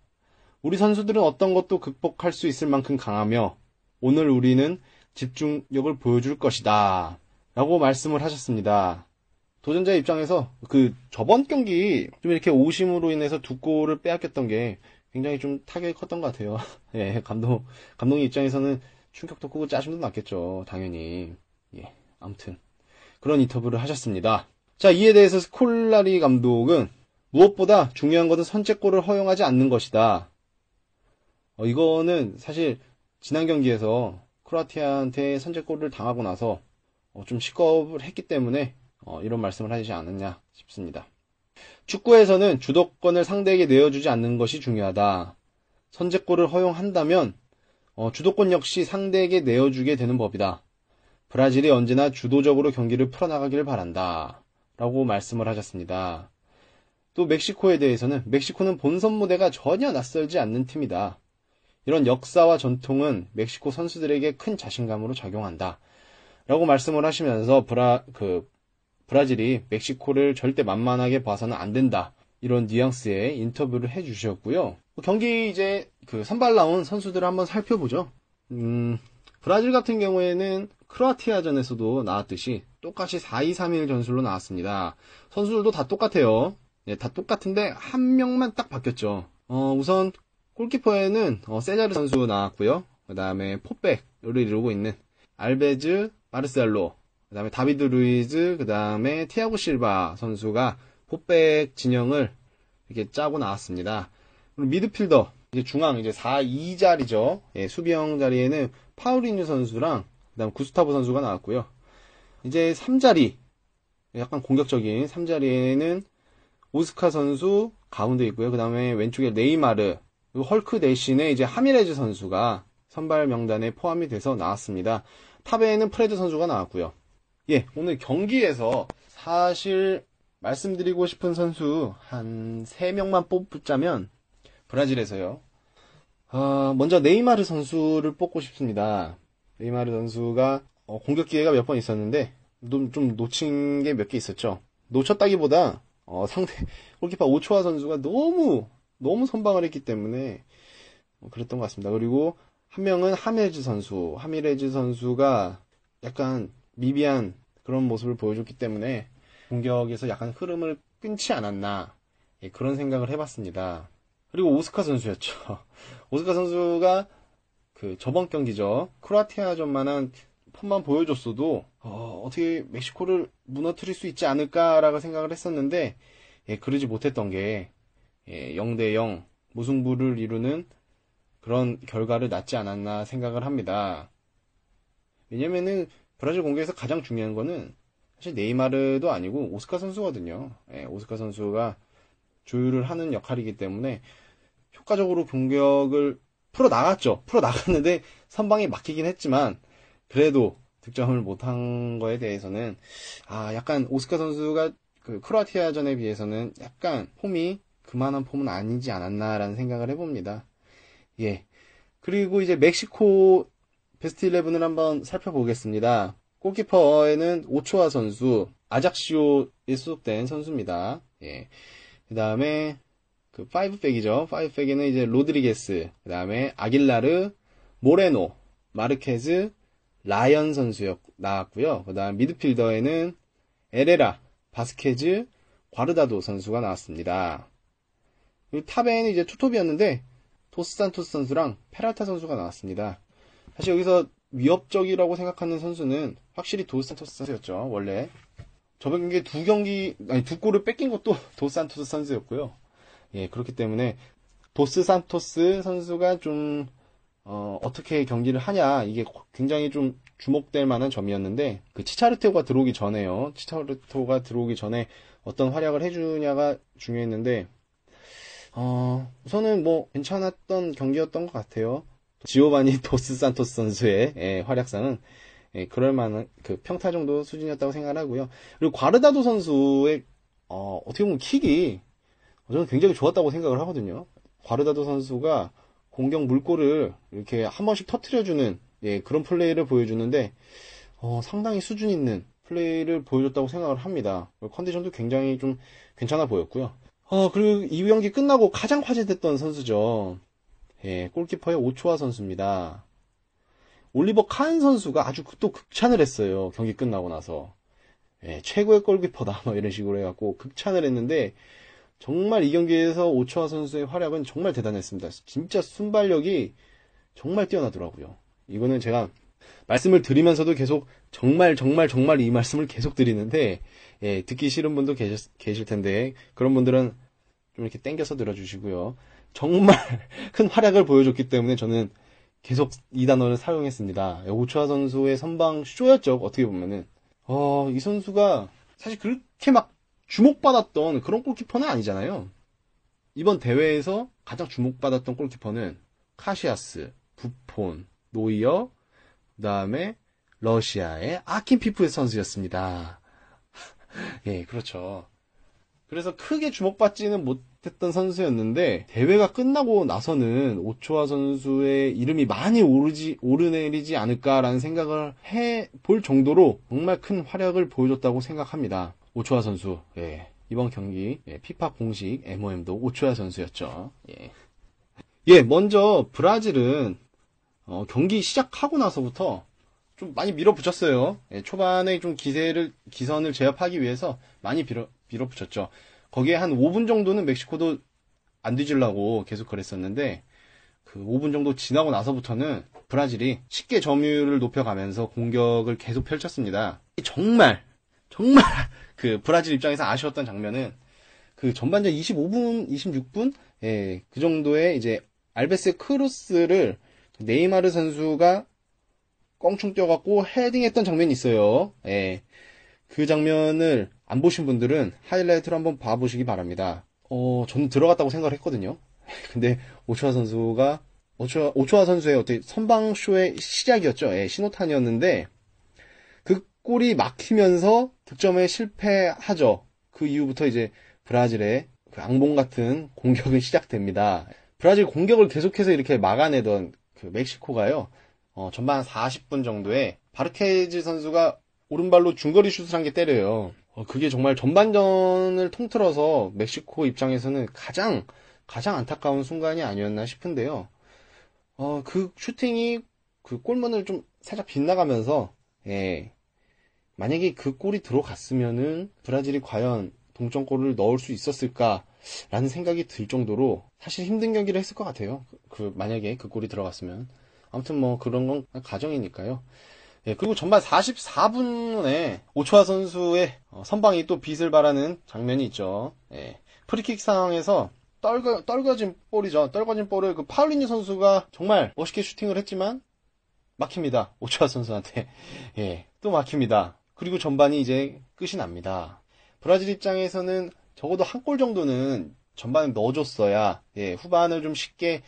우리 선수들은 어떤 것도 극복할 수 있을 만큼 강하며 오늘 우리는 집중력을 보여줄 것이다. 라고 말씀을 하셨습니다. 도전자 입장에서 그 저번 경기 좀 이렇게 오심으로 인해서 두 골을 빼앗겼던 게 굉장히 좀 타격이 컸던 것 같아요. 예, 감독님 입장에서는 충격도 크고 짜증도 났겠죠. 당연히. 예, 아무튼 그런 인터뷰를 하셨습니다. 자, 이에 대해서 스콜라리 감독은 무엇보다 중요한 것은 선제골을 허용하지 않는 것이다. 이거는 사실 지난 경기에서 크로아티아한테 선제골을 당하고 나서 좀 식겁을 했기 때문에 이런 말씀을 하시지 않았냐 싶습니다. 축구에서는 주도권을 상대에게 내어주지 않는 것이 중요하다. 선제골을 허용한다면 주도권 역시 상대에게 내어주게 되는 법이다. 브라질이 언제나 주도적으로 경기를 풀어나가기를 바란다. 라고 말씀을 하셨습니다. 또 멕시코에 대해서는 멕시코는 본선 무대가 전혀 낯설지 않는 팀이다. 이런 역사와 전통은 멕시코 선수들에게 큰 자신감으로 작용한다. 라고 말씀을 하시면서 브라질이 멕시코를 절대 만만하게 봐서는 안 된다. 이런 뉘앙스의 인터뷰를 해주셨고요. 경기 이제 선발 나온 선수들을 한번 살펴보죠. 브라질 같은 경우에는 크로아티아전에서도 나왔듯이 똑같이 4-2-3-1 전술로 나왔습니다. 선수들도 다 똑같아요. 네, 다 똑같은데 한 명만 딱 바뀌었죠. 우선 골키퍼에는 세자르 선수 나왔고요. 그 다음에 포백을 이루고 있는 알베즈 마르셀로, 그 다음에 다비드 루이즈, 그 다음에 티아고 실바 선수가 포백 진영을 이렇게 짜고 나왔습니다. 그리고 미드필더, 이제 중앙, 이제 4-2 자리죠. 예, 수비형 자리에는 파우리뉴 선수랑, 그 다음 구스타보 선수가 나왔고요. 이제 3자리, 약간 공격적인 3자리에는 오스카 선수 가운데 있고요. 그 다음에 왼쪽에 네이마르, 그리고 헐크 대신에 이제 하미레즈 선수가 선발 명단에 포함이 돼서 나왔습니다. 탑에는 프레드 선수가 나왔고요. 예, 오늘 경기에서 사실 말씀드리고 싶은 선수 한 3명만 뽑자면 브라질에서요. 먼저 네이마르 선수를 뽑고 싶습니다. 네이마르 선수가 공격 기회가 몇 번 있었는데 좀 놓친 게 몇 개 있었죠. 놓쳤다기보다 상대 골키퍼 오초아 선수가 너무 선방을 했기 때문에 그랬던 것 같습니다. 그리고 한 명은 하미레즈 선수. 하미레즈 선수가 약간 미비한 그런 모습을 보여줬기 때문에 공격에서 약간 흐름을 끊지 않았나, 예, 그런 생각을 해봤습니다. 그리고 오스카 선수였죠. 오스카 선수가 그 저번 경기죠. 크로아티아전만한 폼만 보여줬어도 어떻게 멕시코를 무너뜨릴 수 있지 않을까라고 생각을 했었는데, 예, 그러지 못했던 게 0대0 무승부를 이루는 그런 결과를 낳지 않았나 생각을 합니다. 왜냐면은 브라질 공격에서 가장 중요한 거는 사실 네이마르도 아니고 오스카 선수거든요. 예, 오스카 선수가 조율을 하는 역할이기 때문에 효과적으로 공격을 풀어나갔죠. 풀어나갔는데 선방에 막히긴 했지만 그래도 득점을 못한 거에 대해서는 약간 오스카 선수가 그 크로아티아전에 비해서는 약간 폼이 그만한 폼은 아니지 않았나라는 생각을 해봅니다. 예. 그리고 이제 멕시코 베스트 11을 한번 살펴보겠습니다. 골키퍼에는 오초아 선수, 아작시오에 소속된 선수입니다. 예. 그 다음에 그 5백이죠. 5백에는 이제 로드리게스, 그 다음에 아길라르, 모레노, 마르케즈, 라이언 선수 나왔고요. 그 다음 미드필더에는 에레라, 바스케즈, 과르다도 선수가 나왔습니다. 그리고 탑에는 이제 투톱이었는데 도스산토스 선수랑 페랄타 선수가 나왔습니다. 사실 여기서 위협적이라고 생각하는 선수는 확실히 도스산토스 선수였죠. 원래 저번 경기에 두 골을 뺏긴 것도 도스산토스 선수였고요. 예, 그렇기 때문에 도스산토스 선수가 좀 어떻게 경기를 하냐, 이게 굉장히 좀 주목될 만한 점이었는데, 그 치차르토가 들어오기 전에요. 치차르토가 들어오기 전에 어떤 활약을 해주냐가 중요했는데, 우선은 뭐 괜찮았던 경기였던 것 같아요. 지오바니 도스 산토스 선수의 활약상은 그럴 만한 그 평타 정도 수준이었다고 생각하고요. 그리고 과르다도 선수의 어떻게 보면 킥이 저는 굉장히 좋았다고 생각을 하거든요. 과르다도 선수가 공격 물꼬를 이렇게 한 번씩 터트려주는, 예, 그런 플레이를 보여주는데 상당히 수준 있는 플레이를 보여줬다고 생각을 합니다. 컨디션도 굉장히 좀 괜찮아 보였고요. 그리고 이 경기 끝나고 가장 화제됐던 선수죠. 예, 골키퍼의 오초아 선수입니다. 올리버 칸 선수가 아주 또 극찬을 했어요. 경기 끝나고 나서. 예, 최고의 골키퍼다, 뭐 이런 식으로 해갖고 극찬을 했는데, 정말 이 경기에서 오초아 선수의 활약은 정말 대단했습니다. 진짜 순발력이 정말 뛰어나더라고요. 이거는 제가 말씀을 드리면서도 계속 정말 이 말씀을 계속 드리는데, 예, 듣기 싫은 분도 계실 텐데, 그런 분들은 좀 이렇게 땡겨서 들어주시고요. 정말 큰 활약을 보여줬기 때문에 저는 계속 이 단어를 사용했습니다. 오초아 선수의 선방 쇼였죠, 어떻게 보면은. 이 선수가 사실 그렇게 막 주목받았던 그런 골키퍼는 아니잖아요. 이번 대회에서 가장 주목받았던 골키퍼는 카시아스, 부폰, 노이어, 그 다음에 러시아의 아킨피프 선수였습니다. 예, 그렇죠. 그래서 크게 주목받지는 못했던 선수였는데, 대회가 끝나고 나서는 오초아 선수의 이름이 많이 오르내리지 않을까라는 생각을 해볼 정도로 정말 큰 활약을 보여줬다고 생각합니다. 오초아 선수, 예, 이번 경기, 예, 피파 공식 MOM도 오초아 선수였죠. 예, 먼저 브라질은 경기 시작하고 나서부터 좀 많이 밀어붙였어요. 예, 초반에 좀 기선을 제압하기 위해서 많이 밀어붙였죠. 거기에 한 5분 정도는 멕시코도 안 뒤지려고 계속 그랬었는데, 그 5분 정도 지나고 나서부터는 브라질이 쉽게 점유율을 높여가면서 공격을 계속 펼쳤습니다. 정말 그 브라질 입장에서 아쉬웠던 장면은 그 전반전 25분, 26분, 예, 그 정도에 이제 알베스 크루스를 네이마르 선수가 껑충 뛰어갖고 헤딩했던 장면이 있어요. 예. 그 장면을 안 보신 분들은 하이라이트로 한번 봐보시기 바랍니다. 저는 들어갔다고 생각을 했거든요. 근데 오초아 선수가 오초아 선수의 어떻게 선방쇼의 시작이었죠. 예, 신호탄이었는데 그 골이 막히면서 득점에 실패하죠. 그 이후부터 이제 브라질의 그 악몽 같은 공격이 시작됩니다. 브라질 공격을 계속해서 이렇게 막아내던 그 멕시코가요. 전반 40분 정도에 바르케즈 선수가 오른발로 중거리 슛을 한 개 때려요. 그게 정말 전반전을 통틀어서 멕시코 입장에서는 가장 안타까운 순간이 아니었나 싶은데요. 그 슈팅이 그 골문을 좀 살짝 빗나가면서, 예, 만약에 그 골이 들어갔으면은 브라질이 과연 동점골을 넣을 수 있었을까라는 생각이 들 정도로 사실 힘든 경기를 했을 것 같아요. 만약에 그 골이 들어갔으면. 아무튼 뭐 그런 건 가정이니까요. 예, 그리고 전반 44분에 오초아 선수의 선방이 또 빛을 발하는 장면이 있죠. 예, 프리킥 상황에서 떨궈진 볼이죠. 떨궈진 볼을 그 파울리뉴 선수가 정말 멋있게 슈팅을 했지만 막힙니다. 오초아 선수한테. 예, 또 막힙니다. 그리고 전반이 이제 끝이 납니다. 브라질 입장에서는 적어도 한 골 정도는 전반에 넣어줬어야 예, 후반을 좀 쉽게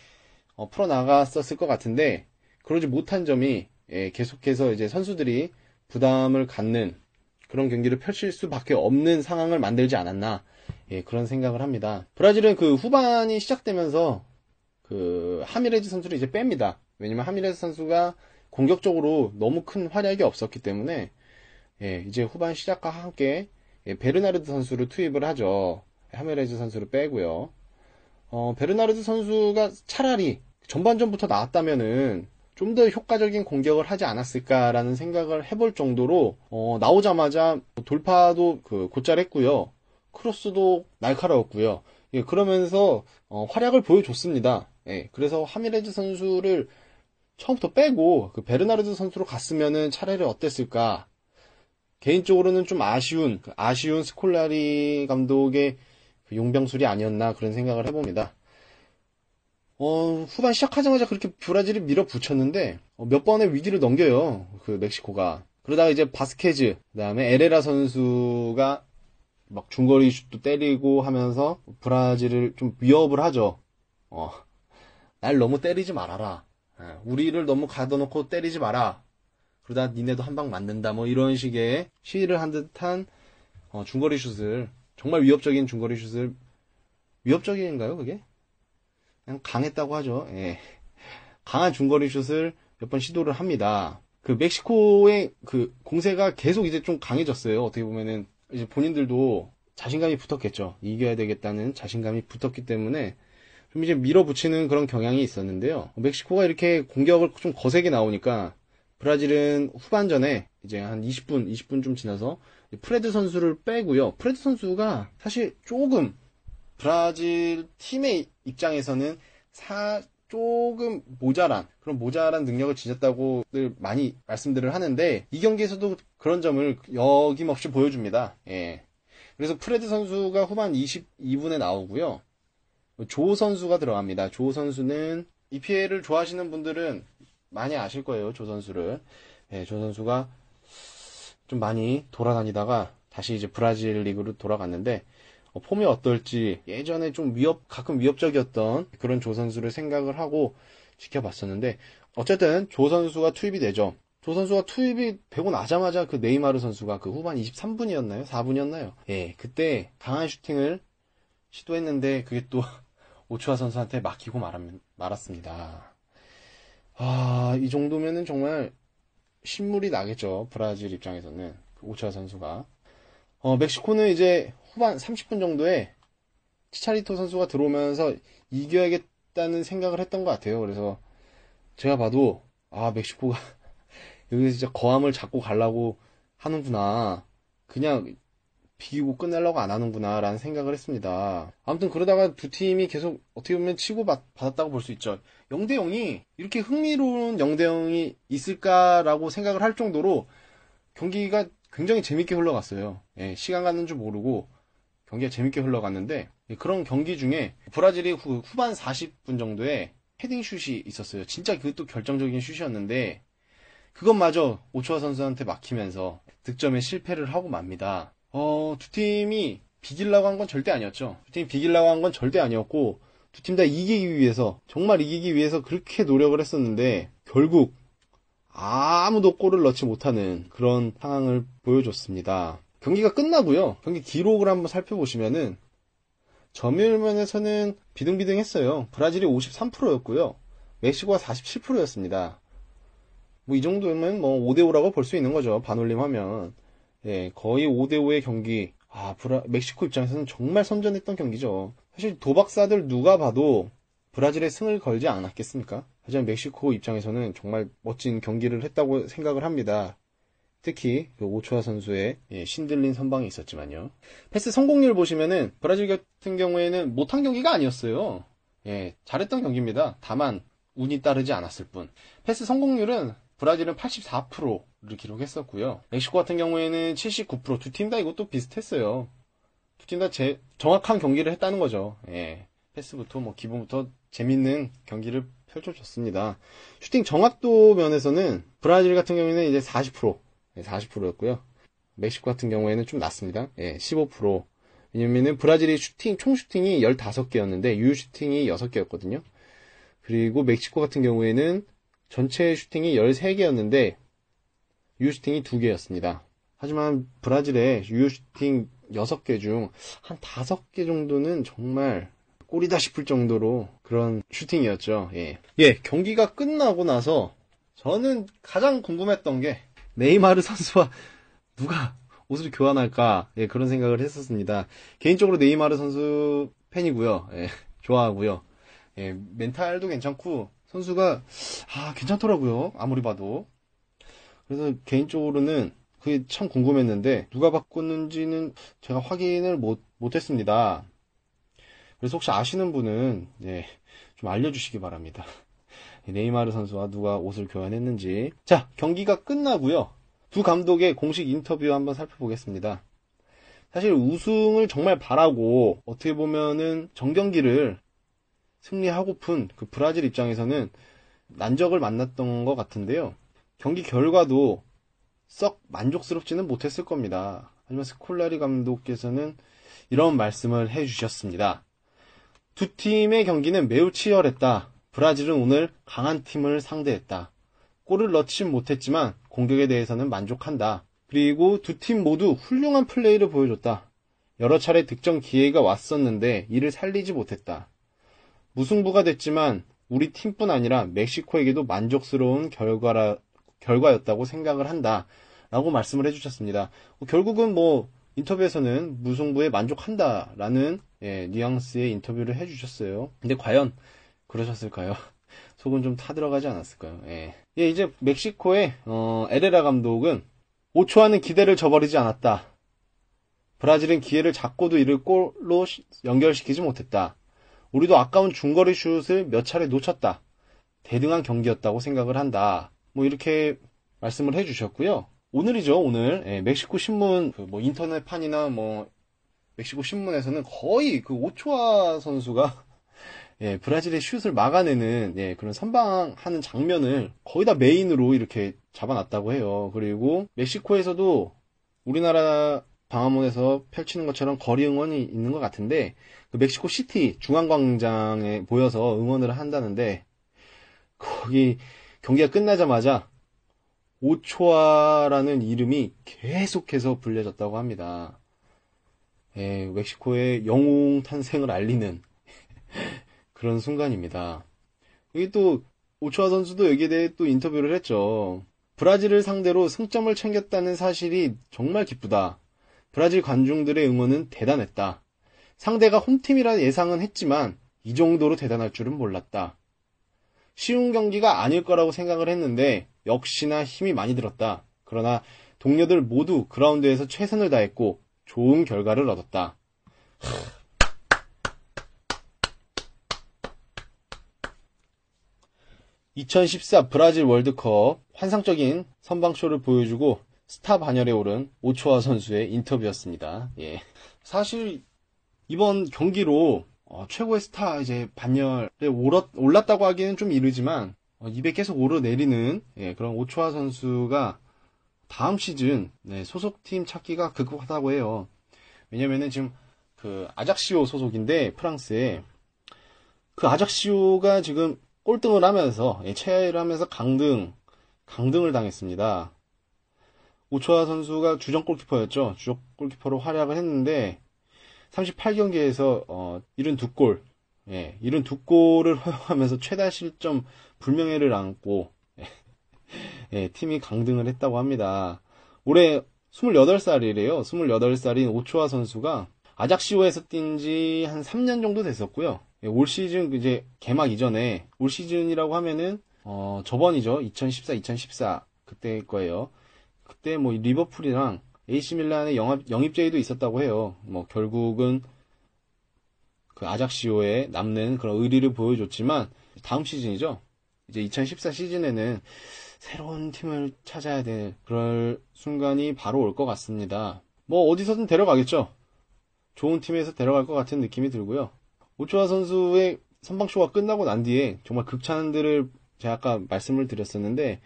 풀어나갔었을 것 같은데 그러지 못한 점이 예, 계속해서 이제 선수들이 부담을 갖는 그런 경기를 펼칠 수밖에 없는 상황을 만들지 않았나 예, 그런 생각을 합니다. 브라질은 그 후반이 시작되면서 그 하미레즈 선수를 이제 뺍니다. 왜냐면 하미레즈 선수가 공격적으로 너무 큰 활약이 없었기 때문에 예, 이제 후반 시작과 함께 예, 베르나르드 선수를 투입을 하죠. 하미레즈 선수를 빼고요. 베르나르드 선수가 차라리 전반전부터 나왔다면은 좀 더 효과적인 공격을 하지 않았을까라는 생각을 해볼 정도로 나오자마자 돌파도 곧잘 했고요. 크로스도 날카로웠고요. 예, 그러면서 활약을 보여줬습니다. 예, 그래서 하미레즈 선수를 처음부터 빼고 그 베르나르드 선수로 갔으면은 차라리 어땠을까? 개인적으로는 좀 아쉬운 스콜라리 감독의 그 용병술이 아니었나 그런 생각을 해봅니다. 후반 시작하자마자 그렇게 브라질이 밀어붙였는데 몇 번의 위기를 넘겨요. 그 멕시코가. 그러다가 이제 바스케즈, 그다음에 에레라 선수가 막 중거리 슛도 때리고 하면서 브라질을 좀 위협을 하죠. 날 너무 때리지 말아라. 우리를 너무 가둬놓고 때리지 마라. 그러다 니네도 한 방 맞는다. 뭐 이런 식의 시위를 한 듯한 중거리 슛을 정말 위협적인 중거리 슛을 위협적인가요 그게? 그냥 강했다고 하죠. 예. 강한 중거리 슛을 몇 번 시도를 합니다. 그 멕시코의 그 공세가 계속 이제 좀 강해졌어요. 어떻게 보면은 이제 본인들도 자신감이 붙었겠죠. 이겨야 되겠다는 자신감이 붙었기 때문에 좀 이제 밀어붙이는 그런 경향이 있었는데요. 멕시코가 이렇게 공격을 좀 거세게 나오니까 브라질은 후반전에 이제 한 20분 좀 지나서 프레드 선수를 빼고요. 프레드 선수가 사실 조금 브라질 팀의 입장에서는 조금 그런 모자란 능력을 지녔다고 늘 많이 말씀들을 하는데 이 경기에서도 그런 점을 여김없이 보여줍니다. 예. 그래서 프레드 선수가 후반 22분에 나오고요. 조 선수가 들어갑니다. 조 선수는 EPL을 좋아하시는 분들은 많이 아실 거예요. 조 선수를. 예, 조 선수가 좀 많이 돌아다니다가 다시 이제 브라질 리그로 돌아갔는데 폼이 어떨지 예전에 좀 가끔 위협적이었던 그런 조 선수를 생각을 하고 지켜봤었는데 어쨌든 조 선수가 투입이 되죠. 조 선수가 투입이 되고 나자마자 그 네이마르 선수가 그 후반 23분이었나요? 4분이었나요? 예, 그때 강한 슈팅을 시도했는데 그게 또 오초아 선수한테 막히고 말았습니다. 이 정도면은 정말 신물이 나겠죠. 브라질 입장에서는 그 오초아 선수가. 멕시코는 이제 후반 30분 정도에 치차리토 선수가 들어오면서 이겨야겠다는 생각을 했던 것 같아요. 그래서 제가 봐도 멕시코가 여기서 진짜 거함을 잡고 가려고 하는구나. 그냥 비기고 끝내려고 안 하는구나 라는 생각을 했습니다. 아무튼 그러다가 두 팀이 계속 어떻게 보면 치고받았다고 볼 수 있죠. 0대0이 이렇게 흥미로운 0대0이 있을까라고 생각을 할 정도로 경기가 굉장히 재밌게 흘러갔어요. 예, 시간 가는 줄 모르고 경기가 재밌게 흘러갔는데 그런 경기 중에 브라질이 후반 40분 정도에 헤딩슛이 있었어요. 진짜 그것도 결정적인 슛이었는데 그것마저 오초아 선수한테 막히면서 득점에 실패를 하고 맙니다. 두 팀이 비기려고 한 건 절대 아니었죠. 두 팀이 비기려고 한 건 절대 아니었고 두 팀 다 이기기 위해서, 정말 이기기 위해서 그렇게 노력을 했었는데 결국 아무도 골을 넣지 못하는 그런 상황을 보여줬습니다. 경기가 끝나고요. 경기 기록을 한번 살펴보시면은 점유율면에서는 비등비등했어요. 브라질이 53%였고요. 멕시코가 47%였습니다. 뭐 이 정도면 뭐 5대5라고 볼 수 있는 거죠. 반올림하면. 예, 거의 5대5의 경기. 멕시코 입장에서는 정말 선전했던 경기죠. 사실 도박사들 누가 봐도 브라질의 승을 걸지 않았겠습니까? 하지만 멕시코 입장에서는 정말 멋진 경기를 했다고 생각을 합니다. 특히 그 오초아 선수의 신들린 선방이 있었지만요. 패스 성공률 보시면은 브라질 같은 경우에는 못한 경기가 아니었어요. 예, 잘했던 경기입니다. 다만 운이 따르지 않았을 뿐. 패스 성공률은 브라질은 84%를 기록했었고요. 멕시코 같은 경우에는 79%. 두 팀 다 이것도 비슷했어요. 두 팀 다 정확한 경기를 했다는 거죠. 예, 패스부터 뭐 기본부터 재밌는 경기를 펼쳐줬습니다. 슈팅 정확도 면에서는 브라질 같은 경우에는 이제 40%였고요. 멕시코 같은 경우에는 좀 낮습니다. 예, 15%. 왜냐면은 브라질이 총 슈팅이 15개였는데 유효 슈팅이 6개였거든요. 그리고 멕시코 같은 경우에는 전체 슈팅이 13개였는데 유효 슈팅이 2개였습니다. 하지만 브라질의 유효 슈팅 6개 중 한 5개 정도는 정말 꼴이다 싶을 정도로 그런 슈팅이었죠. 예, 경기가 끝나고 나서 저는 가장 궁금했던 게 네이마르 선수와 누가 옷을 교환할까? 예, 그런 생각을 했었습니다. 개인적으로 네이마르 선수 팬이고요. 예, 좋아하고요. 예, 멘탈도 괜찮고 선수가 괜찮더라고요. 아무리 봐도. 그래서 개인적으로는 그게 참 궁금했는데 누가 바꿨는지는 제가 확인을 못했습니다. 그래서 혹시 아시는 분은 좀 알려주시기 바랍니다. 네이마르 선수와 누가 옷을 교환했는지. 자, 경기가 끝나고요. 두 감독의 공식 인터뷰 한번 살펴보겠습니다. 사실 우승을 정말 바라고 어떻게 보면은 정경기를 승리하고픈 그 브라질 입장에서는 난적을 만났던 것 같은데요. 경기 결과도 썩 만족스럽지는 못했을 겁니다. 하지만 스콜라리 감독께서는 이런 말씀을 해주셨습니다. 두 팀의 경기는 매우 치열했다. 브라질은 오늘 강한 팀을 상대했다. 골을 넣진 못했지만 공격에 대해서는 만족한다. 그리고 두 팀 모두 훌륭한 플레이를 보여줬다. 여러 차례 득점 기회가 왔었는데 이를 살리지 못했다. 무승부가 됐지만 우리 팀뿐 아니라 멕시코에게도 만족스러운 결과였다고 생각을 한다. 라고 말씀을 해주셨습니다. 결국은 인터뷰에서는 무승부에 만족한다라는 뉘앙스의 인터뷰를 해주셨어요. 근데 과연 그러셨을까요? 속은 좀 타들어가지 않았을까요? 이제 멕시코의 에레라 감독은 오초아는 기대를 저버리지 않았다. 브라질은 기회를 잡고도 이를 골로 연결시키지 못했다. 우리도 아까운 중거리 슛을 몇 차례 놓쳤다. 대등한 경기였다고 생각을 한다. 이렇게 말씀을 해주셨고요. 오늘이죠, 오늘. 멕시코 신문, 인터넷판이나 멕시코 신문에서는 거의 그 오초아 선수가 브라질의 슛을 막아내는 그런 선방하는 장면을 거의 다 메인으로 이렇게 잡아놨다고 해요. 그리고 멕시코에서도 우리나라 광화문에서 펼치는 것처럼 거리 응원이 있는 것 같은데 그 멕시코 시티 중앙광장에 모여서 응원을 한다는데 거기 경기가 끝나자마자 오초아라는 이름이 계속해서 불려졌다고 합니다. 멕시코의 영웅 탄생을 알리는 그런 순간입니다. 여기 또 오초아 선수도 여기에 대해 또 인터뷰를 했죠. 브라질을 상대로 승점을 챙겼다는 사실이 정말 기쁘다. 브라질 관중들의 응원은 대단했다. 상대가 홈팀이라 예상은 했지만 이 정도로 대단할 줄은 몰랐다. 쉬운 경기가 아닐 거라고 생각을 했는데 역시나 힘이 많이 들었다. 그러나 동료들 모두 그라운드에서 최선을 다했고 좋은 결과를 얻었다. 2014 브라질 월드컵 환상적인 선방쇼를 보여주고 스타 반열에 오른 오초아 선수의 인터뷰였습니다. 사실 이번 경기로 최고의 스타 반열에 올랐다고 하기는 좀 이르지만 입에 계속 오르내리는 그런 오초아 선수가 다음 시즌 소속팀 찾기가 급하다고 해요. 왜냐면은 지금 그 아작시오 소속인데 프랑스에 그 아작시오가 지금 꼴등을 하면서, 최하위를 하면서 강등을 당했습니다. 오초아 선수가 주전 골키퍼였죠. 주전 골키퍼로 활약을 했는데 38경기에서 72골, 72골을 허용하면서 최다 실점 불명예를 안고 팀이 강등을 했다고 합니다. 올해 28살이래요. 28살인 오초아 선수가 아작시오에서 뛴 지 한 3년 정도 됐었고요. 올 시즌 이제 개막 이전에, 올 시즌이라고 하면은 저번이죠. 2014 그때일 거예요. 그때 뭐 리버풀이랑 AC 밀란의 영입 제의도 있었다고 해요. 뭐 결국은 그 아작시오에 남는 그런 의리를 보여줬지만 다음 시즌이죠. 이제 2014 시즌에는 새로운 팀을 찾아야 될 그럴 순간이 바로 올 것 같습니다. 뭐 어디서든 데려가겠죠. 좋은 팀에서 데려갈 것 같은 느낌이 들고요. 오초아 선수의 선방쇼가 끝나고 난 뒤에 정말 극찬들을 제가 아까 말씀을 드렸었는데,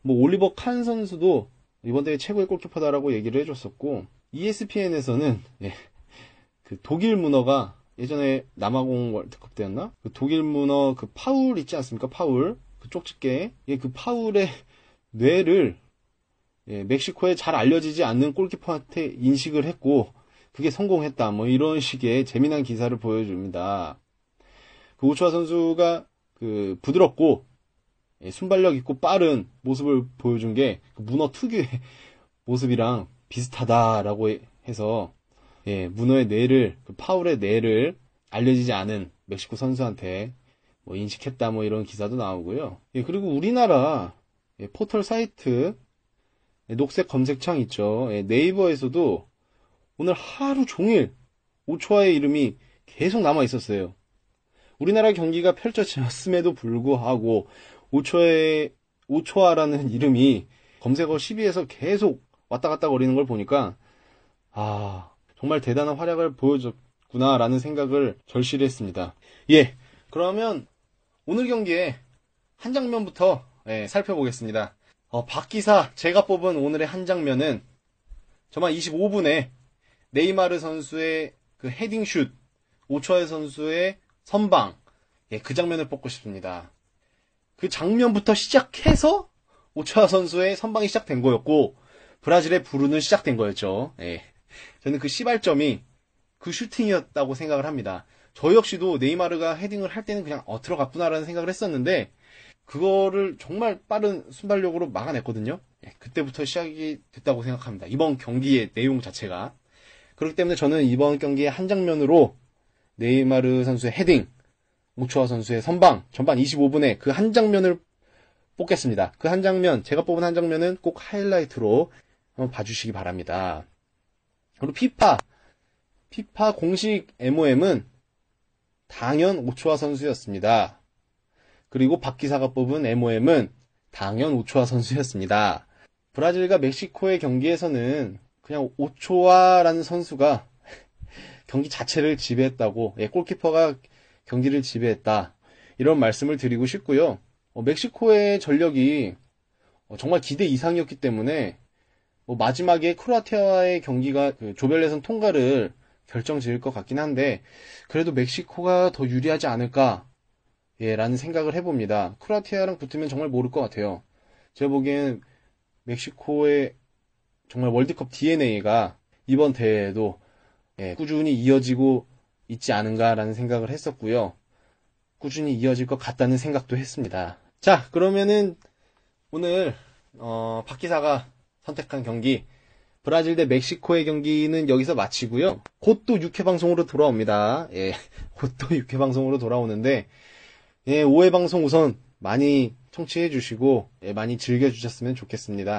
뭐 올리버 칸 선수도 이번 대회 최고의 골키퍼다라고 얘기를 해줬었고, ESPN에서는 그 독일 문어가 예전에 남아공 월드컵 때였나? 그 독일 문어 그 파울 있지 않습니까? 파울, 그 쪽집게, 그 파울의 뇌를 멕시코에 잘 알려지지 않는 골키퍼한테 인식을 했고 그게 성공했다. 뭐 이런 식의 재미난 기사를 보여줍니다. 그 오초아 선수가 그 부드럽고 순발력 있고 빠른 모습을 보여준 게 그 문어 특유의 모습이랑 비슷하다라고 해서 문어의 뇌를, 그 파울의 뇌를 알려지지 않은 멕시코 선수한테 뭐 인식했다, 뭐 이런 기사도 나오고요. 그리고 우리나라 포털 사이트 녹색 검색창 있죠. 네이버에서도 오늘 하루 종일 오초아의 이름이 계속 남아 있었어요. 우리나라 경기가 펼쳐졌음에도 불구하고 오초아라는 이름이 검색어 10위에서 계속 왔다 갔다 거리는 걸 보니까 정말 대단한 활약을 보여줬구나라는 생각을 절실히 했습니다. 그러면 오늘 경기의 한 장면부터 살펴보겠습니다. 박기사, 제가 뽑은 오늘의 한 장면은 저만 25분에 네이마르 선수의 그 헤딩슛, 오초아 선수의 선방, 그 장면을 뽑고 싶습니다. 그 장면부터 시작해서 오초아 선수의 선방이 시작된 거였고 브라질의 불운은 시작된 거였죠. 저는 그 시발점이 그 슈팅이었다고 생각을 합니다. 저 역시도 네이마르가 헤딩을 할 때는 그냥 들어갔구나라는 생각을 했었는데 그거를 정말 빠른 순발력으로 막아냈거든요. 그때부터 시작이 됐다고 생각합니다. 이번 경기의 내용 자체가. 그렇기 때문에 저는 이번 경기의 한 장면으로 네이마르 선수의 헤딩, 오초아 선수의 선방, 전반 25분에 그 한 장면을 뽑겠습니다. 그 한 장면, 제가 뽑은 한 장면은 꼭 하이라이트로 한번 봐주시기 바랍니다. 그리고 피파 공식 MOM은 당연 오초아 선수였습니다. 그리고 박기사가 뽑은 MOM은 당연 오초아 선수였습니다. 브라질과 멕시코의 경기에서는 그냥 오초아라는 선수가 경기 자체를 지배했다고, 골키퍼가 경기를 지배했다, 이런 말씀을 드리고 싶고요. 멕시코의 전력이 정말 기대 이상이었기 때문에 마지막에 크로아티아와의 경기가 그 조별예선 통과를 결정지을 것 같긴 한데 그래도 멕시코가 더 유리하지 않을까 라는 생각을 해봅니다. 크로아티아랑 붙으면 정말 모를 것 같아요. 제가 보기엔 멕시코의 정말 월드컵 DNA가 이번 대회에도 꾸준히 이어지고 있지 않은가라는 생각을 했었고요. 꾸준히 이어질 것 같다는 생각도 했습니다. 자, 그러면은 오늘 박기사가 선택한 경기 브라질 대 멕시코의 경기는 여기서 마치고요. 곧 또 6회 방송으로 돌아옵니다. 곧 또 6회 방송으로 돌아오는데 5회 방송 우선 많이 청취해 주시고 많이 즐겨 주셨으면 좋겠습니다.